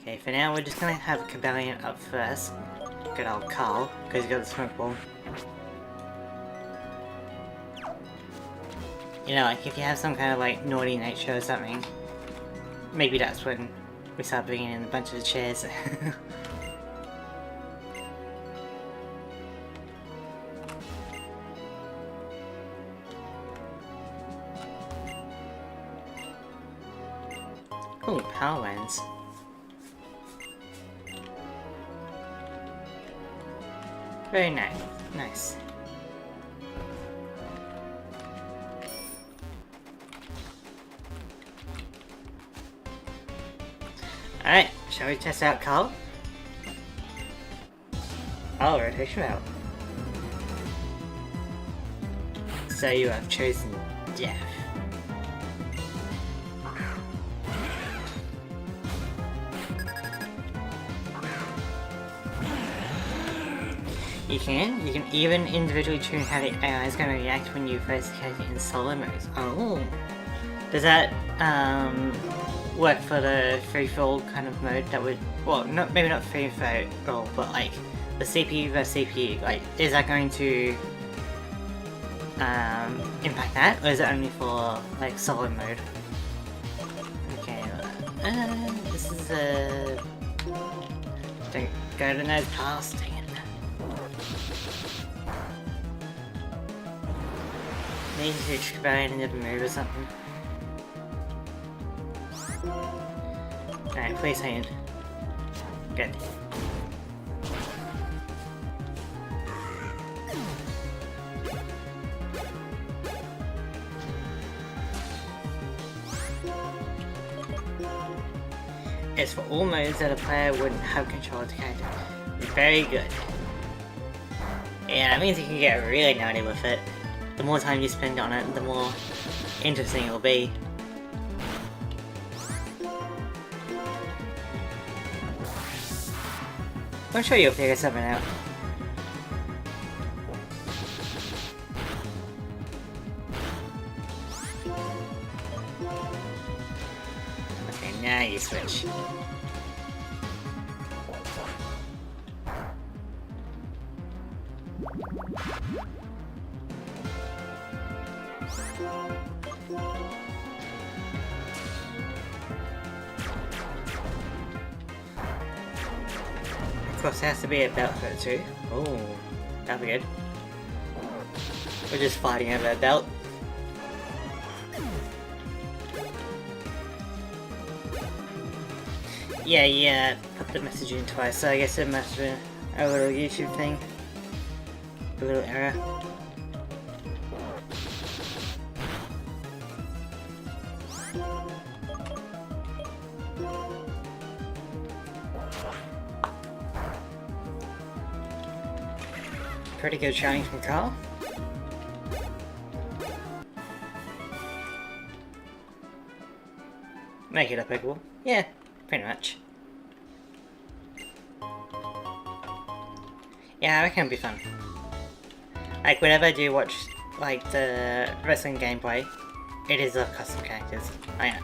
Okay, for now we're just gonna have Cabellion up first. Good old Carl, because he's got the smoke ball. You know, like if you have some kind of like naughty nature or something, maybe that's when we start bringing in a bunch of chairs. Oh, power lens. Very nice. Nice. Alright, shall we test out Carl? Oh, rotation out. So you have chosen death. You can even individually tune how the AI is going to react when you face the character in solo mode. Oh, does that work for the free-for-all kind of mode that would, well, maybe not free-for-all, but like the CPU versus CPU, like is that going to impact that, or is it only for like solo mode? Okay, this is don't go to those paths, dang it. Need to try another move or something. Alright, please hand. Good. It's for all modes that a player wouldn't have control of the character. Very good. Yeah, that means you can get really naughty with it. The more time you spend on it, the more interesting it'll be. I'm sure you'll figure something out. Okay, now you switch. Of course, there has to be a belt for it too. Oh. That'll be good. We're just fighting over a belt. Yeah, put the message in twice, so I guess it must have been a little YouTube thing. A little error. Pretty good shouting from Carl. Make it applicable. Yeah, pretty much. Yeah, I reckon it'll be fun. Like, whenever I do watch, like, the wrestling gameplay, it is of custom characters. I know.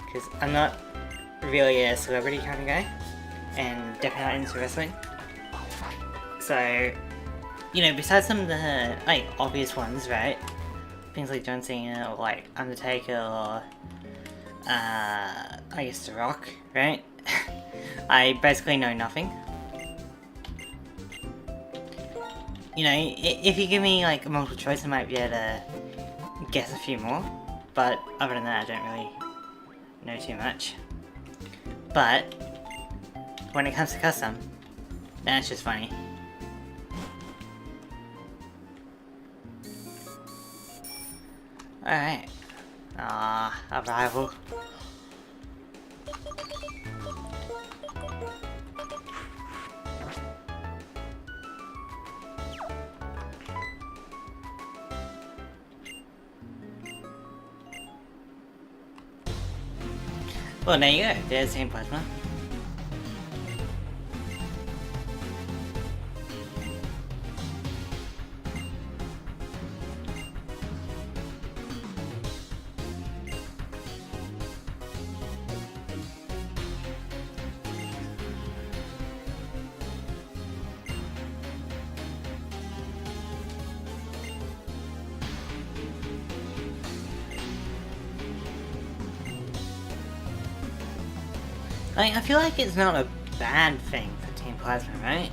Because I'm not really a celebrity kind of guy, and definitely not into wrestling. So, you know, besides some of the, like, obvious ones, right? Things like John Cena, or, like, Undertaker, or, I guess The Rock, right? I basically know nothing. You know, if you give me, like, a multiple choice, I might be able to guess a few more. But, other than that, I don't really know too much. But, when it comes to custom, then it's just funny. Alright. A rival. Well, there you go. There's Team Plasma. I feel like it's not a bad thing for Team Plasma, right?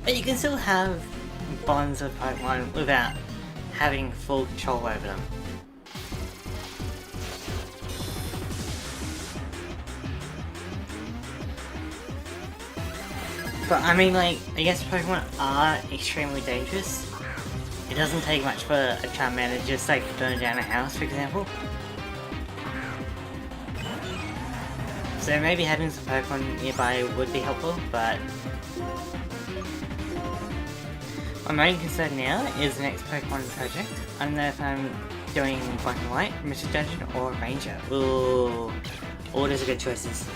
But you can still have bonds of Pokemon without having full control over them. But I mean, like, I guess Pokemon are extremely dangerous. It doesn't take much for a Charmander to just, like, burn down a house, for example. So maybe having some Pokemon nearby would be helpful, but my main concern now is the next Pokemon project. I don't know if I'm doing Black and White, Mystery Dungeon, or Ranger. Ooh, all those are good choices.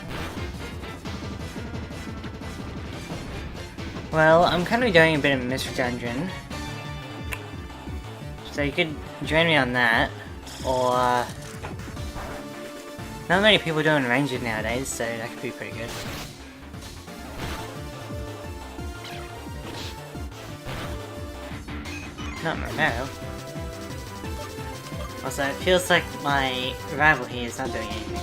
Well, I'm currently doing a bit of Mystery Dungeon, so you could join me on that, or not many people doing Ranger nowadays, so that could be pretty good. Not Romero. Also, it feels like my rival here is not doing anything.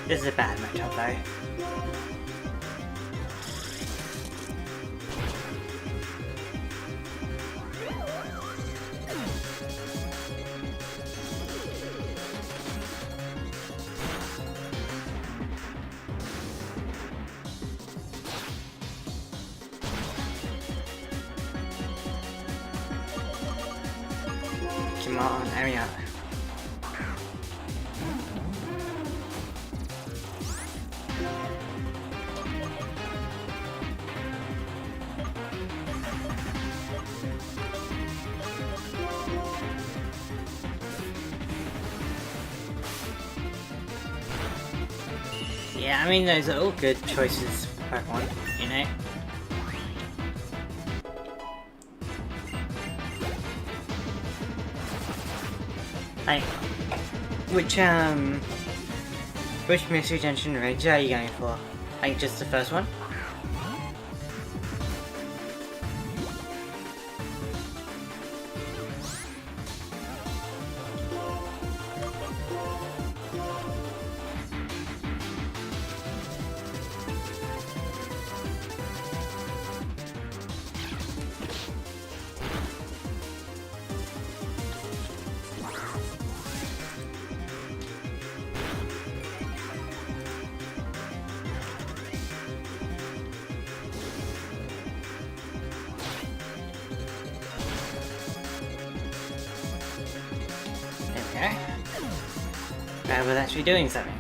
This is a bad matchup though. Come on, hurry up. Yeah, I mean, those are all good choices for Pokemon, you know? Like, which Mystery Dungeon Ranger are you going for? Like, just the first one? go. That was actually doing something.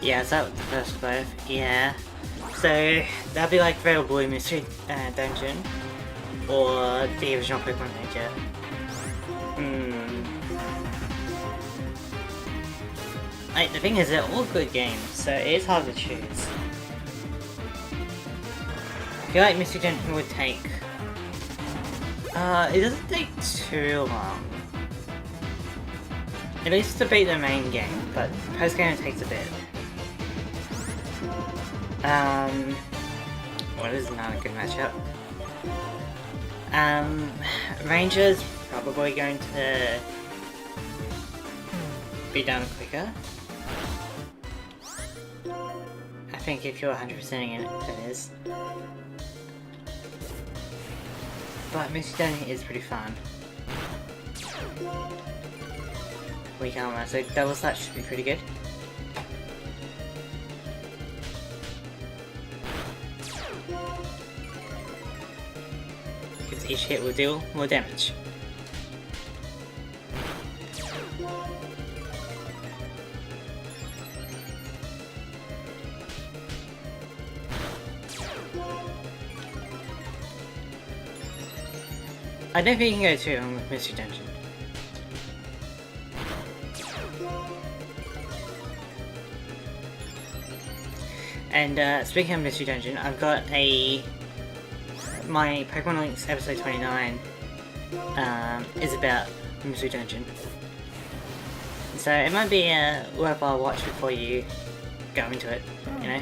Yeah, is that the first wave? Yeah. So, that'd be like Fatal Boy Mystery Dungeon. Or the original Pokemon Ranger. Like, the thing is, they're all good games, so it is hard to choose. I feel like Mystery Dungeon would take... it doesn't take too long. At least to beat the main game, but post-game it takes a bit. What is not a good matchup? Ranger's probably going to be done quicker. I think if you're 100%ing it, that is. But Mystery Dungeon is pretty fun. Weak armor, so double slash should be pretty good. Because each hit will deal more damage. I don't think you can go too long with Mystery Dungeon. And speaking of Mystery Dungeon, I've got my Pokemon Links episode 29 is about Mystery Dungeon. So it might be a worthwhile watch before you go into it, you know?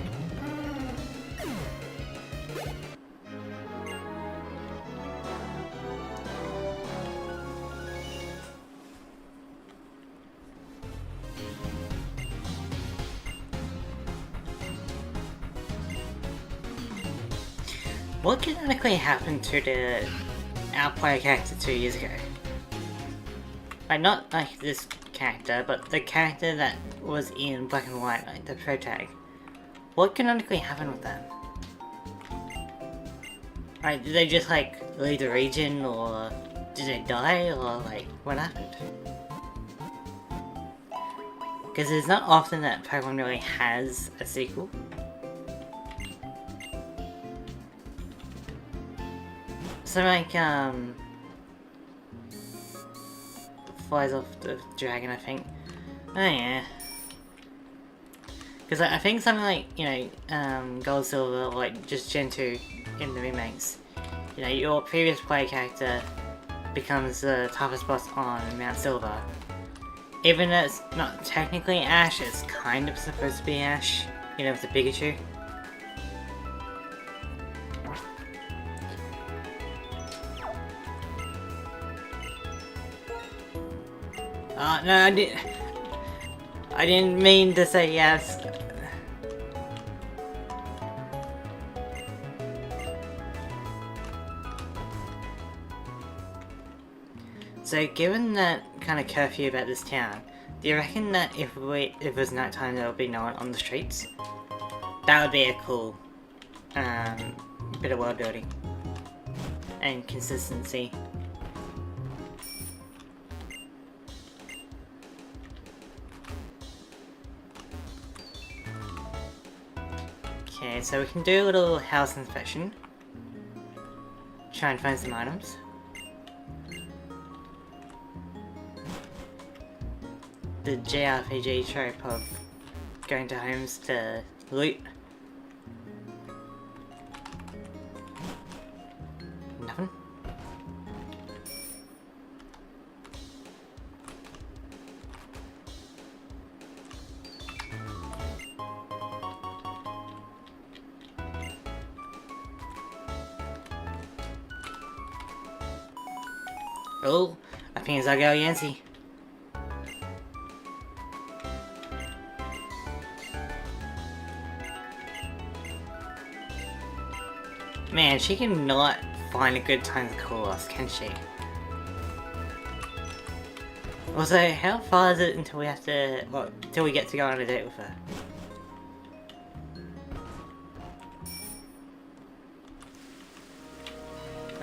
What canonically happened to our player character 2 years ago? Like, not like this character, but the character that was in Black and White, like the pro tag. What canonically happened with them? Like, did they just like leave the region, or did they die, or like, what happened? Because it's not often that Pokemon really has a sequel. So like, flies off the dragon, I think. Oh yeah. Because I think something like, you know, Gold, Silver, or like just Gen 2 in the remakes. You know, your previous player character becomes the toughest boss on Mount Silver. Even though it's not technically Ash, it's kind of supposed to be Ash. You know, with the Pikachu. No, I didn't mean to say yes. So, given that kind of curfew about this town, do you reckon that if it was nighttime there would be no one on the streets? That would be a cool bit of world building and consistency. Okay, so we can do a little house inspection. Try and find some items. The JRPG trope of going to homes to loot. Nothing. Oh, I think it's Agel Yancy. Man, she cannot find a good time to call us, can she? Also, how far is it until we have to, well, until we get to go on a date with her?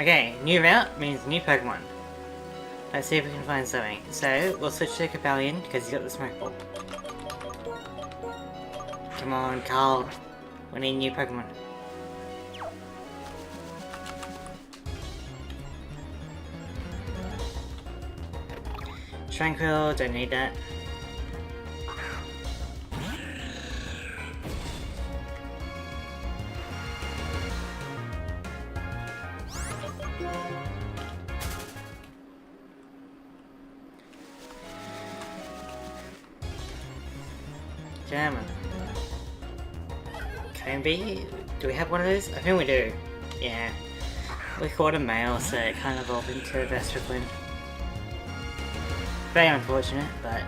Okay, new route means new Pokemon. Let's see if we can find something. So, we'll switch to Cobalion, because he's got the Smoke Ball. Come on, Carl. We need new Pokemon. Tranquil, don't need that. German. Combi? Do we have one of those? I think we do. Yeah. We caught a male, so it kind of evolved into Vestriplin. Very unfortunate, but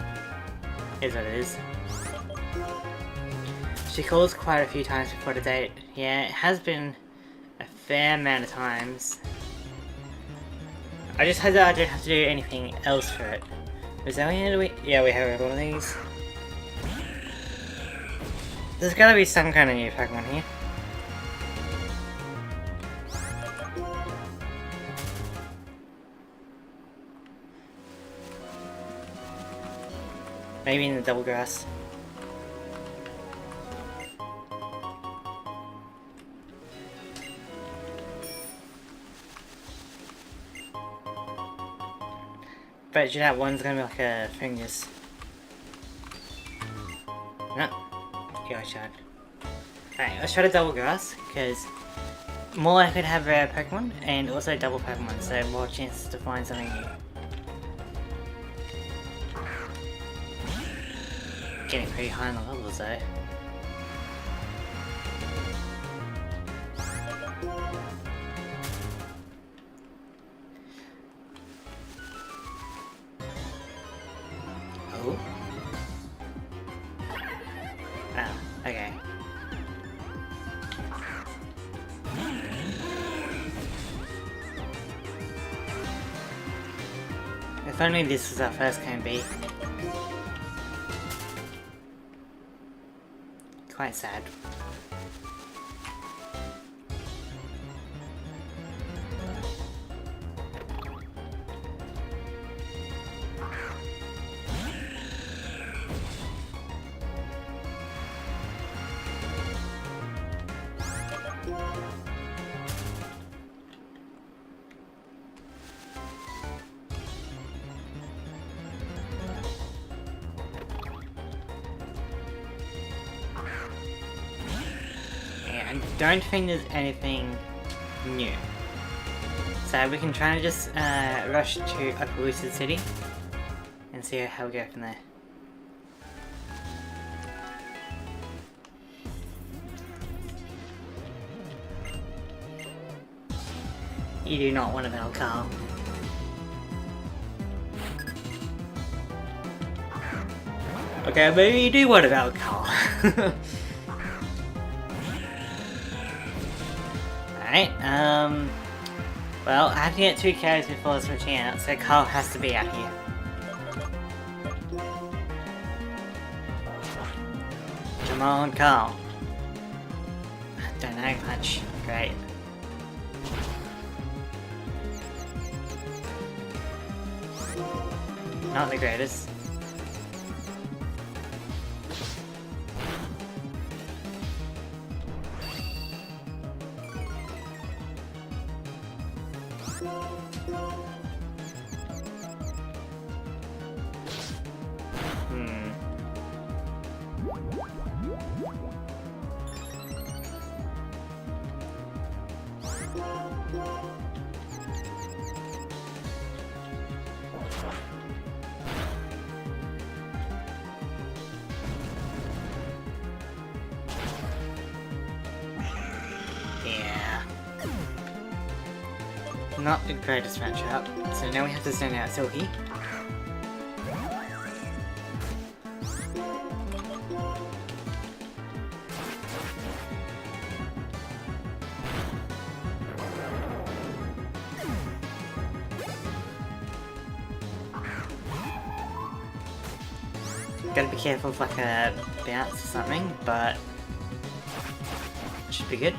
is what it is. She calls quite a few times before the date. Yeah, it has been a fair amount of times. I just hope that I don't have to do anything else for it. Resilient? Yeah, we have one of these. There's gotta be some kind of new Pokemon here. Maybe in the Double Grass. Bet you that one's gonna be like a Fingers. No. Yeah, I should. Alright, let's try the Double Grass, because more I could have rare Pokemon, and also double Pokemon, so more chances to find something new. Getting pretty high on the levels though. Oh. Ah, okay. If only this was our first Combi. Quite sad. I don't think there's anything new. So we can try to just rush to Upper Lucid City and see how we go from there. You do not want a Velcarl. Okay, maybe you do want a Velcarl. Alright, well, I have to get 2 carries before switching out, so Carl has to be out here. Come on, Carl. Don't know much. Great. Not the greatest. Not the greatest matchup, so now we have to send out Silky. Gotta be careful of like a bounce or something, but should be good.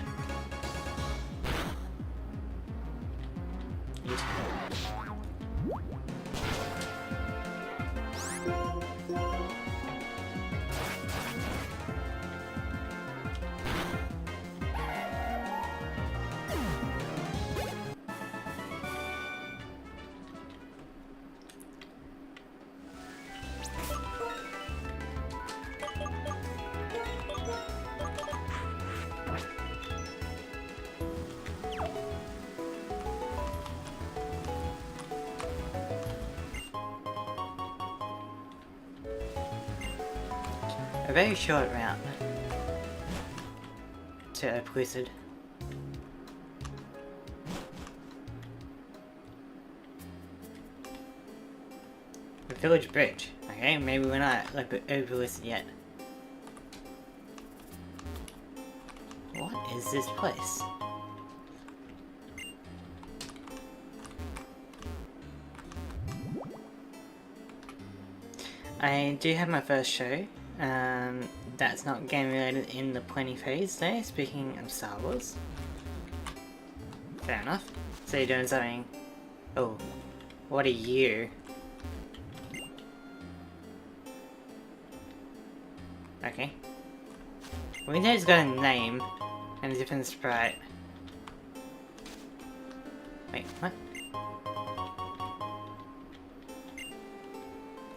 a very short route to Earth Blizzard. The Village Bridge. Okay, maybe we're not like Earth Blizzard yet. What is this place? I do have my first show. That's not game related in the planning phase though, speaking of Star Wars. Fair enough. So you're doing something... Oh, what are you? Okay. Window's got a name and a different sprite. Wait, what?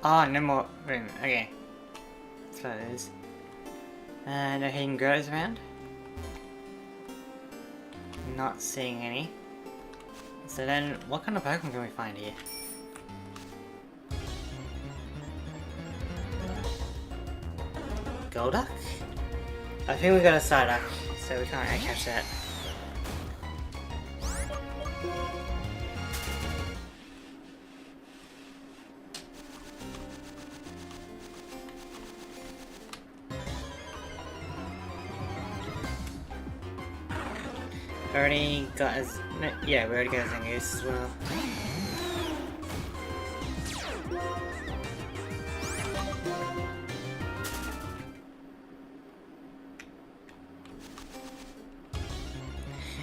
Oh, no more room. Okay. That's what it is. No hidden grows around. Not seeing any. So then, what kind of Pokemon can we find here? Golduck? I think we got a Psyduck, so we can't catch that. Already got his... No, yeah, we already got his Zangoose as well.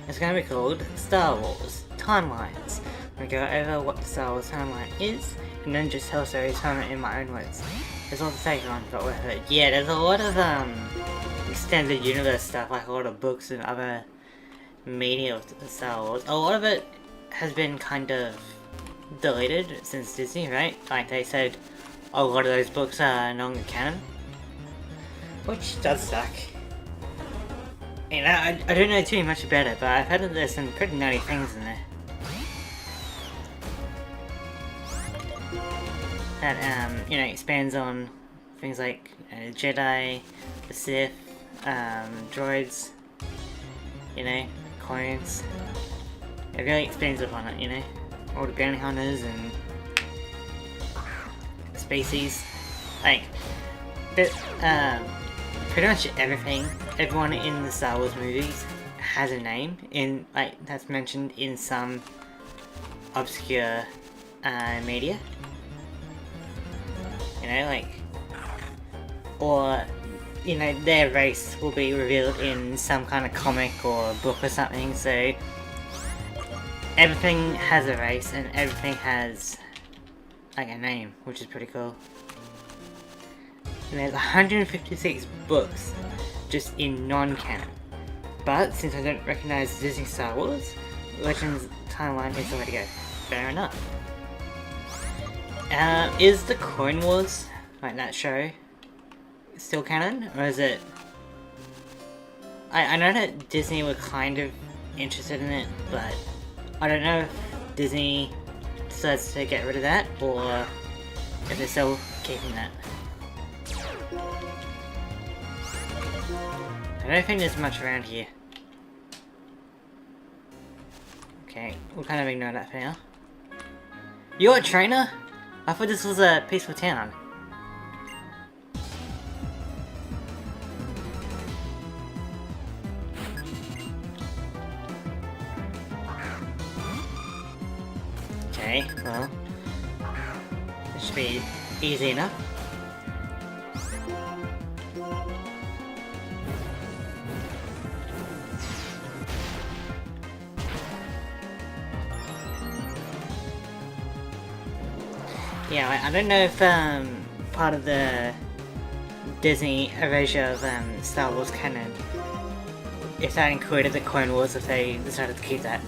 It's going to be called Star Wars Timelines. We go over what the Star Wars timeline is, and then just tell story timeline in my own words. There's a lot to take on, but worth it. Yeah, there's a lot of extended universe stuff, like a lot of books and other media of Star Wars. A lot of it has been kind of deleted since Disney, right? Like they said, a lot of those books are non-canon, which does suck. You know, I don't know too much about it, but I've heard that there's some pretty nutty things in there. That, you know, expands on things like Jedi, the Sith, droids, you know, clones. It really expands upon it, you know? All the bounty hunters and species. Like, pretty much everything, everyone in the Star Wars movies has a name in, like, that's mentioned in some obscure media. You know, like, or, you know, their race will be revealed in some kind of comic or book or something, so everything has a race and everything has, like, a name, which is pretty cool. And there's 156 books just in non-canon. But since I don't recognize Disney Star Wars, Legends timeline is the way to go. Fair enough. Is the Clone Wars, like that show, still canon? Or is it... I know that Disney were kind of interested in it, but I don't know if Disney decides to get rid of that, or if they're still keeping that. I don't think there's much around here. Okay, we'll kind of ignore that for now. You're a trainer? I thought this was a peaceful town. Okay, well, this should be easy enough. Yeah, I don't know if part of the Disney erasure of Star Wars canon, if that included the Clone Wars, if they decided to keep that.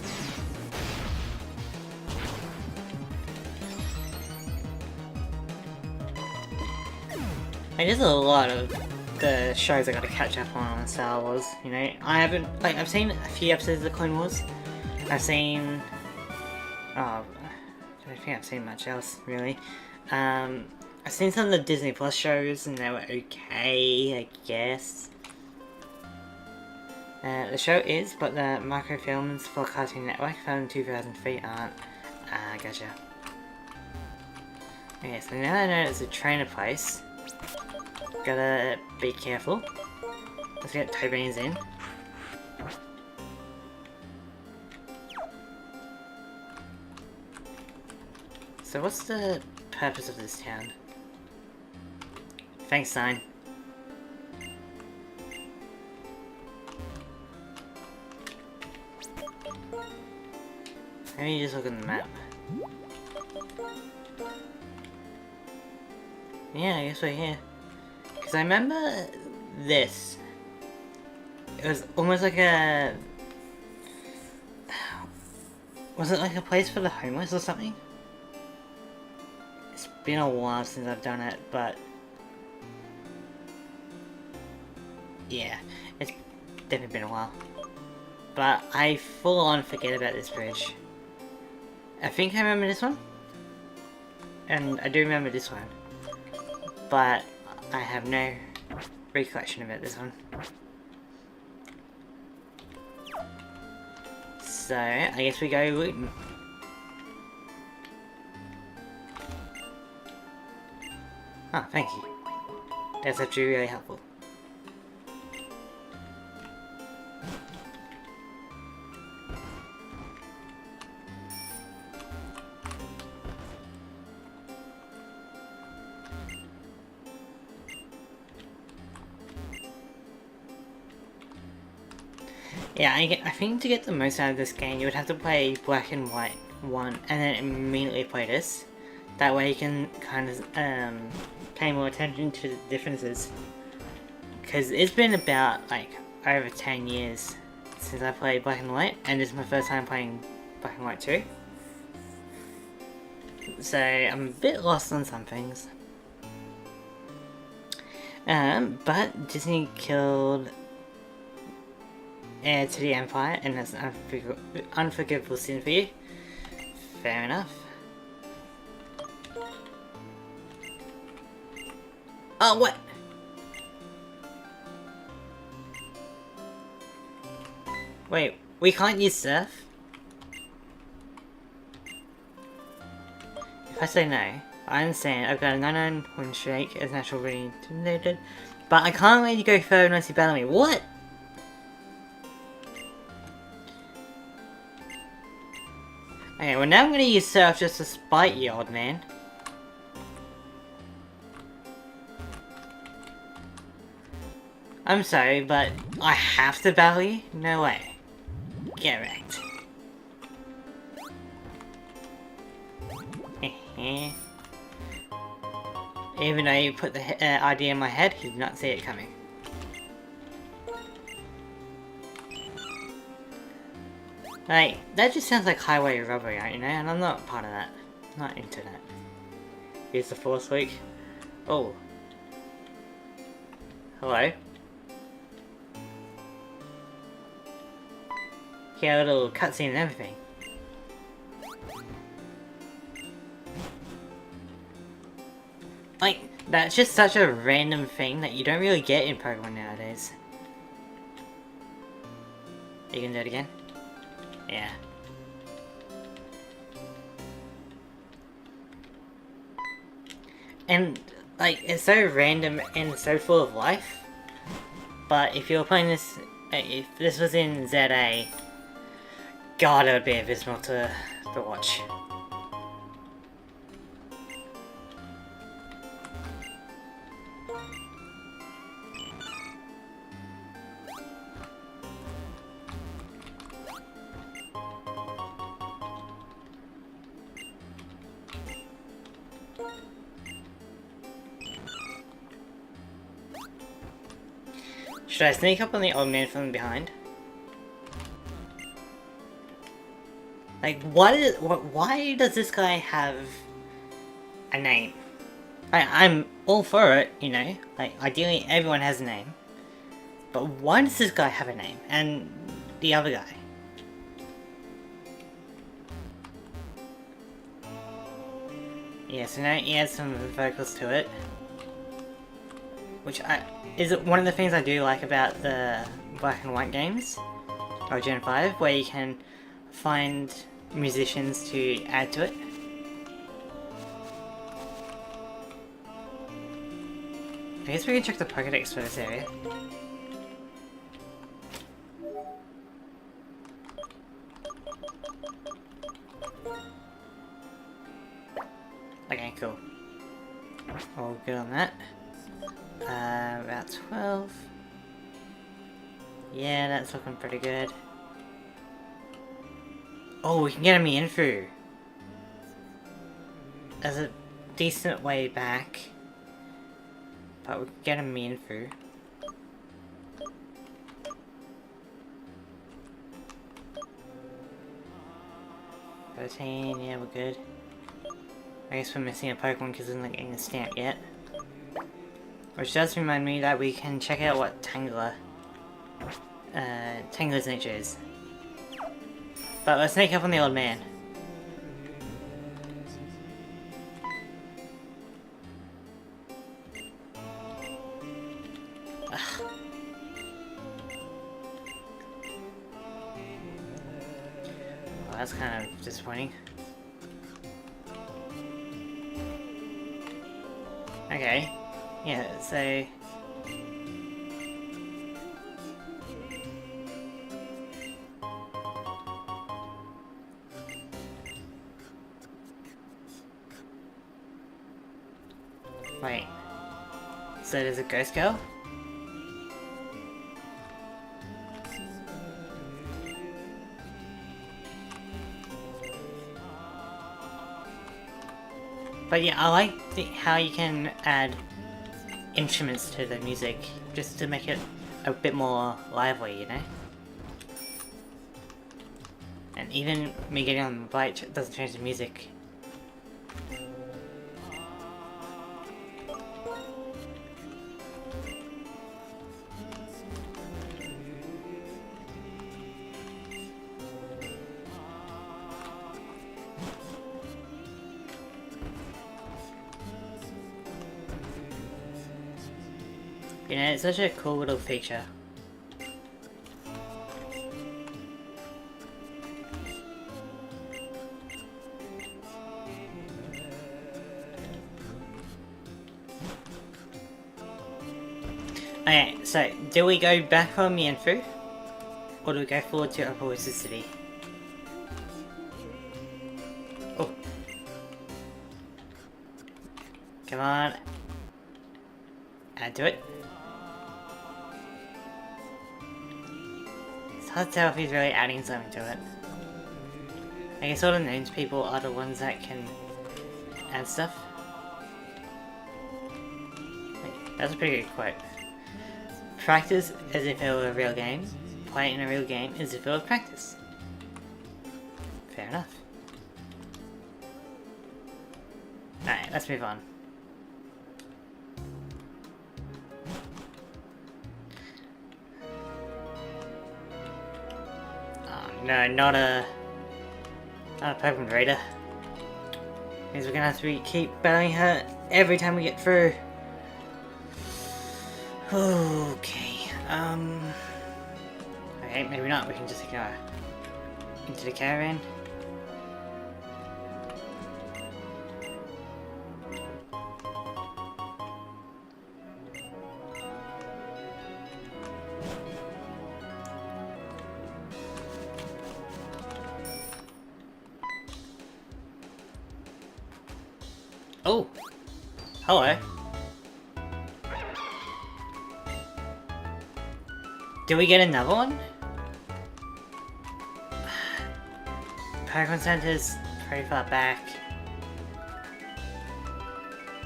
Like, there's a lot of the shows I gotta catch up on Star Wars, you know. I haven't, like, I've seen a few episodes of the Clone Wars. I've seen, I don't think I've seen much else, really. I've seen some of the Disney Plus shows and they were okay, I guess. The show is, but the microfilms for Cartoon Network found in 2003 aren't. Ah, gotcha. Okay, so now I know it's a trainer place. Gotta be careful. Let's get toe beans in. So what's the purpose of this town? Thanks, sign. Let me just look at the map. Yeah, I guess we're here. Because I remember this. It was almost like a... Was it like a place for the homeless or something? It's been a while since I've done it, but... Yeah, it's definitely been a while. But I full on forget about this bridge. I think I remember this one. And I do remember this one. But I have no recollection about this one. So, I guess we go looting. Oh, thank you. That's actually really helpful. Yeah, I think to get the most out of this game, you would have to play Black and White 1 and then immediately play this. That way you can kind of pay more attention to the differences. Because it's been about like over 10 years since I played Black and White, and this is my first time playing Black and White 2. So I'm a bit lost on some things. But Disney killed heir to the Empire, and that's an unforgivable sin for you. Fair enough. Oh, what? Wait, we can't use surf? If I say no, I understand. I've got a 99 win streak as natural really intimidated, but I can't let you go further unless you battle me. What? Okay, well now I'm gonna use surf just to spite you, old man. I'm sorry, but I have to battle you? No way. Get wrecked. Even though you put the idea in my head, you did not see it coming. Like, that just sounds like highway robbery, you know, and I'm not part of that. I'm not into that. Here's the force leak. Oh. Hello? Yeah, a little cutscene and everything. Like, that's just such a random thing that you don't really get in Pokemon nowadays. You can do it again? Yeah. And, like, it's so random and so full of life. But if you're playing this, if this was in ZA, God, it would be abysmal to watch. Should I sneak up on the old man from behind? Like, why does this guy have a name? I'm all for it, you know? Like, ideally everyone has a name. But why does this guy have a name? And the other guy? Yeah, so now he adds some vocals to it. Which is one of the things I do like about the Black and White games, or Gen 5, where you can find musicians to add to it. I guess we can check the Pokédex for this area. Okay, cool. All good on that. About 12. Yeah, that's looking pretty good. Oh, we can get a Mienfoo. There's a decent way back. But we can get a Mienfoo. $13, yeah, we're good. I guess we're missing a Pokemon because we're not getting a stamp yet. Which does remind me that we can check out what Tangela's nature is. But let's sneak up on the old man. Ugh. Well, that's kind of disappointing. Okay. Yeah, so... Wait. So there's a ghost girl? But yeah, I like how you can add instruments to the music, just to make it a bit more lively, you know? And even me getting on the bike doesn't change the music. You know, it's such a cool little feature. Okay, so do we go back on Mienfoo? Or do we go forward to Upper Wizard City? Oh. Come on. Add to it. It's hard to tell if he's really adding something to it. I guess all the names people are the ones that can add stuff. Wait, that's a pretty good quote. Practice as if it were a real game. Play in a real game as if it were practice. Fair enough. Alright, let's move on. No, not a Pokemon Raider. Means we're gonna have to keep battling her every time we get through. Okay, okay, maybe not. We can just go into the caravan. Oh! Hello. Do we get another one? Pokemon Center's pretty far back.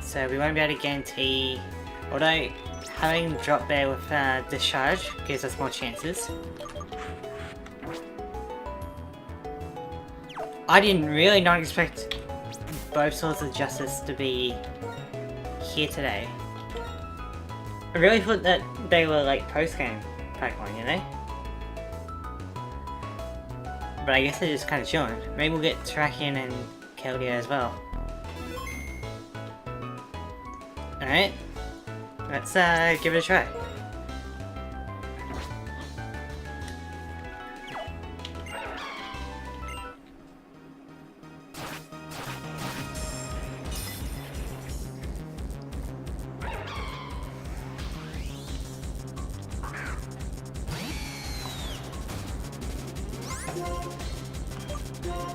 So we won't be able to guarantee... Although, having Drop Bear with Discharge gives us more chances. I didn't really not expect both Swords of Justice to be here today. I really thought that they were like post-game Pokemon, you know? But I guess they're just kind of chilling. Maybe we'll get Terrakion and Keldeo as well. Alright. Let's give it a try.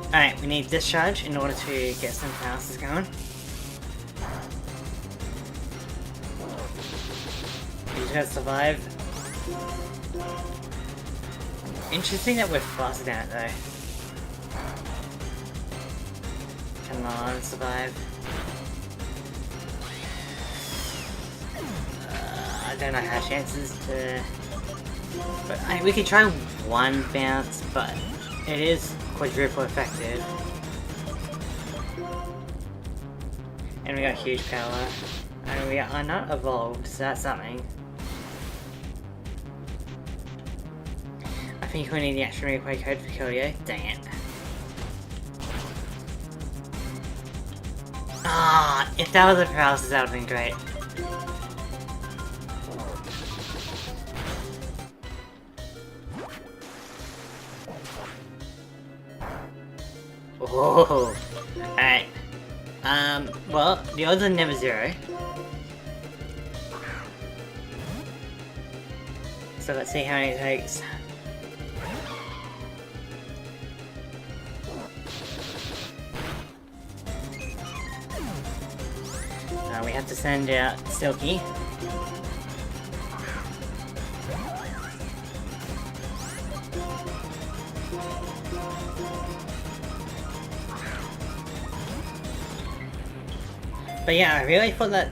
Alright, we need discharge in order to get some houses going. You just gotta survive. Interesting that we're faster than it though. Come on, survive. I don't know how chances to... But we could try one bounce, but it is quadruple effective. And we got huge power. And we are not evolved, so that's something. I think we need the action replay code for Keldeo. Dang it. Ah, if that was a paralysis, that would have been great. Oh, alright. Well, the odds are never zero. So let's see how many it takes. We have to send out Silky. But yeah, I really thought that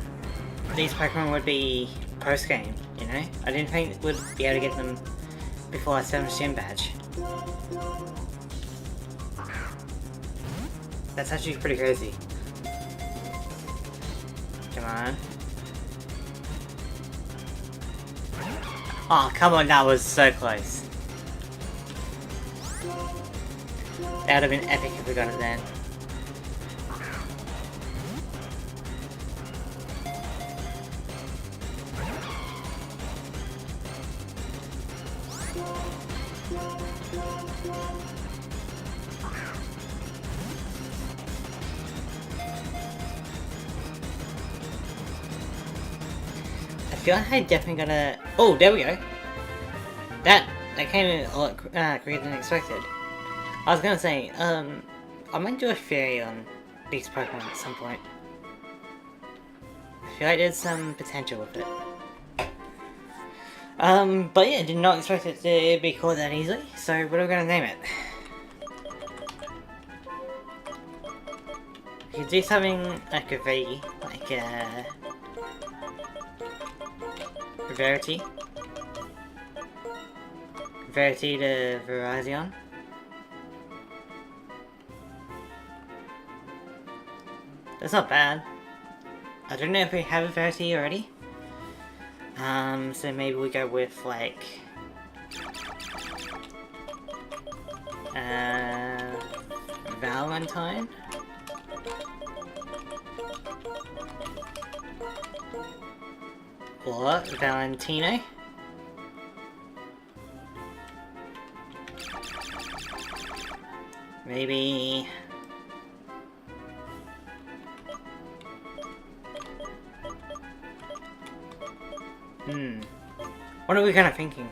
these Pokemon would be post-game, you know? I didn't think we'd be able to get them before our 7th gym badge. That's actually pretty crazy. Come on. Oh, come on, that was so close. That would have been epic if we got it then. I feel like I definitely gotta... Oh, there we go. That came in a lot quicker than expected. I was gonna say, I might do a theory on these Pokemon at some point. I feel like there's some potential with it. But yeah, did not expect it to be caught that easily, so what are we gonna name it? We could do something like a V, like Verity. Verity to Virizion. That's not bad. I don't know if we have a Verity already. So maybe we go with like Valentine. Or Valentino. Maybe... What are we kind of thinking?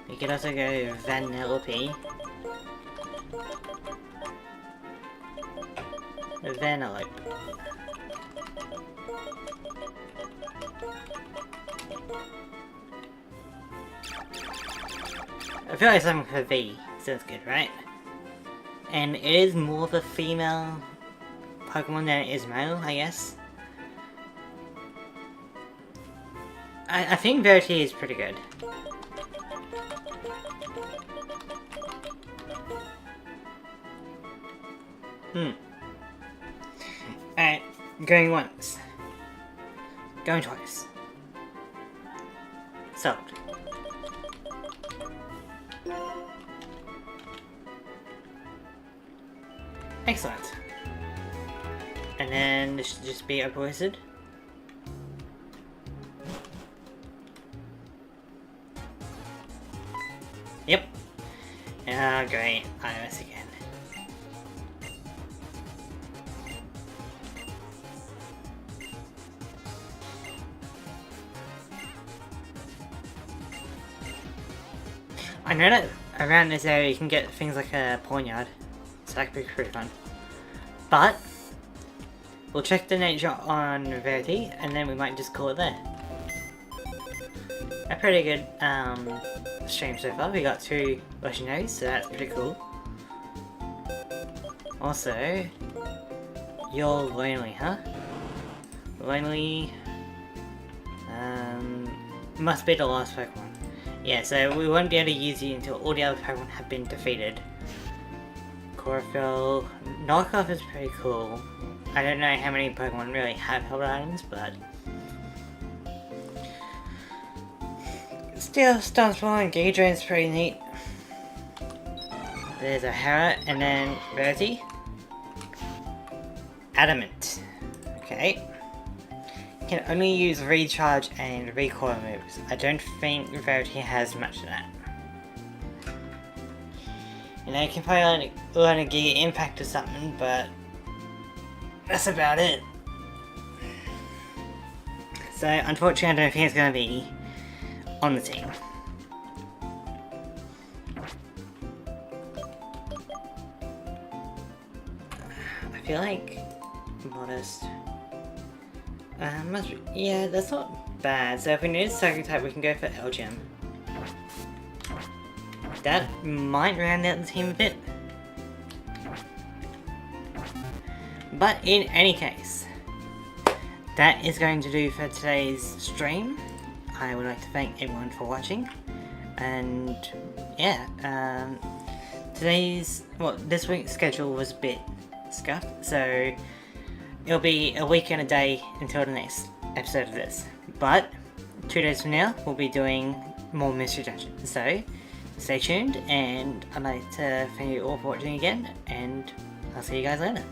We could also go Vanellope. Vanellope. I feel like something for V sounds good, right? And it is more of a female Pokemon than it is male, I guess. I think Verity is pretty good. Alright, going once. Going twice. Sold. Excellent. And then this should just be upvoiced. Yep. Great. iOS again. I know that around this area you can get things like a pawn yard, so that could be pretty fun. But we'll check the nature on Verity, and then we might just call it there. A pretty good stream so far. We got 2 legendaries, so that's pretty cool. Also, you're lonely, huh? Lonely. Must be the last Pokemon. Yeah, so we won't be able to use you until all the other Pokemon have been defeated. Chlorophyll. Knockoff is pretty cool. I don't know how many Pokemon really have held items, but still, Starspore and Giga is pretty neat. There's a Hera, and then Verity. Adamant. Okay. Can only use recharge and recoil moves. I don't think Verity has much of that. You know, you can probably learn a Giga Impact or something, but that's about it. So, unfortunately, I don't think it's going to be on the team. I feel like Modest. Yeah, that's not bad. So if we need a Psychic type, we can go for Elgem. That might round out the team a bit. But in any case, that is going to do for today's stream. I would like to thank everyone for watching. And yeah, this week's schedule was a bit scuffed, so it'll be a week and a day until the next episode of this. But 2 days from now, we'll be doing more Mystery Dungeons. So stay tuned, and I'd like to thank you all for watching again, and I'll see you guys later.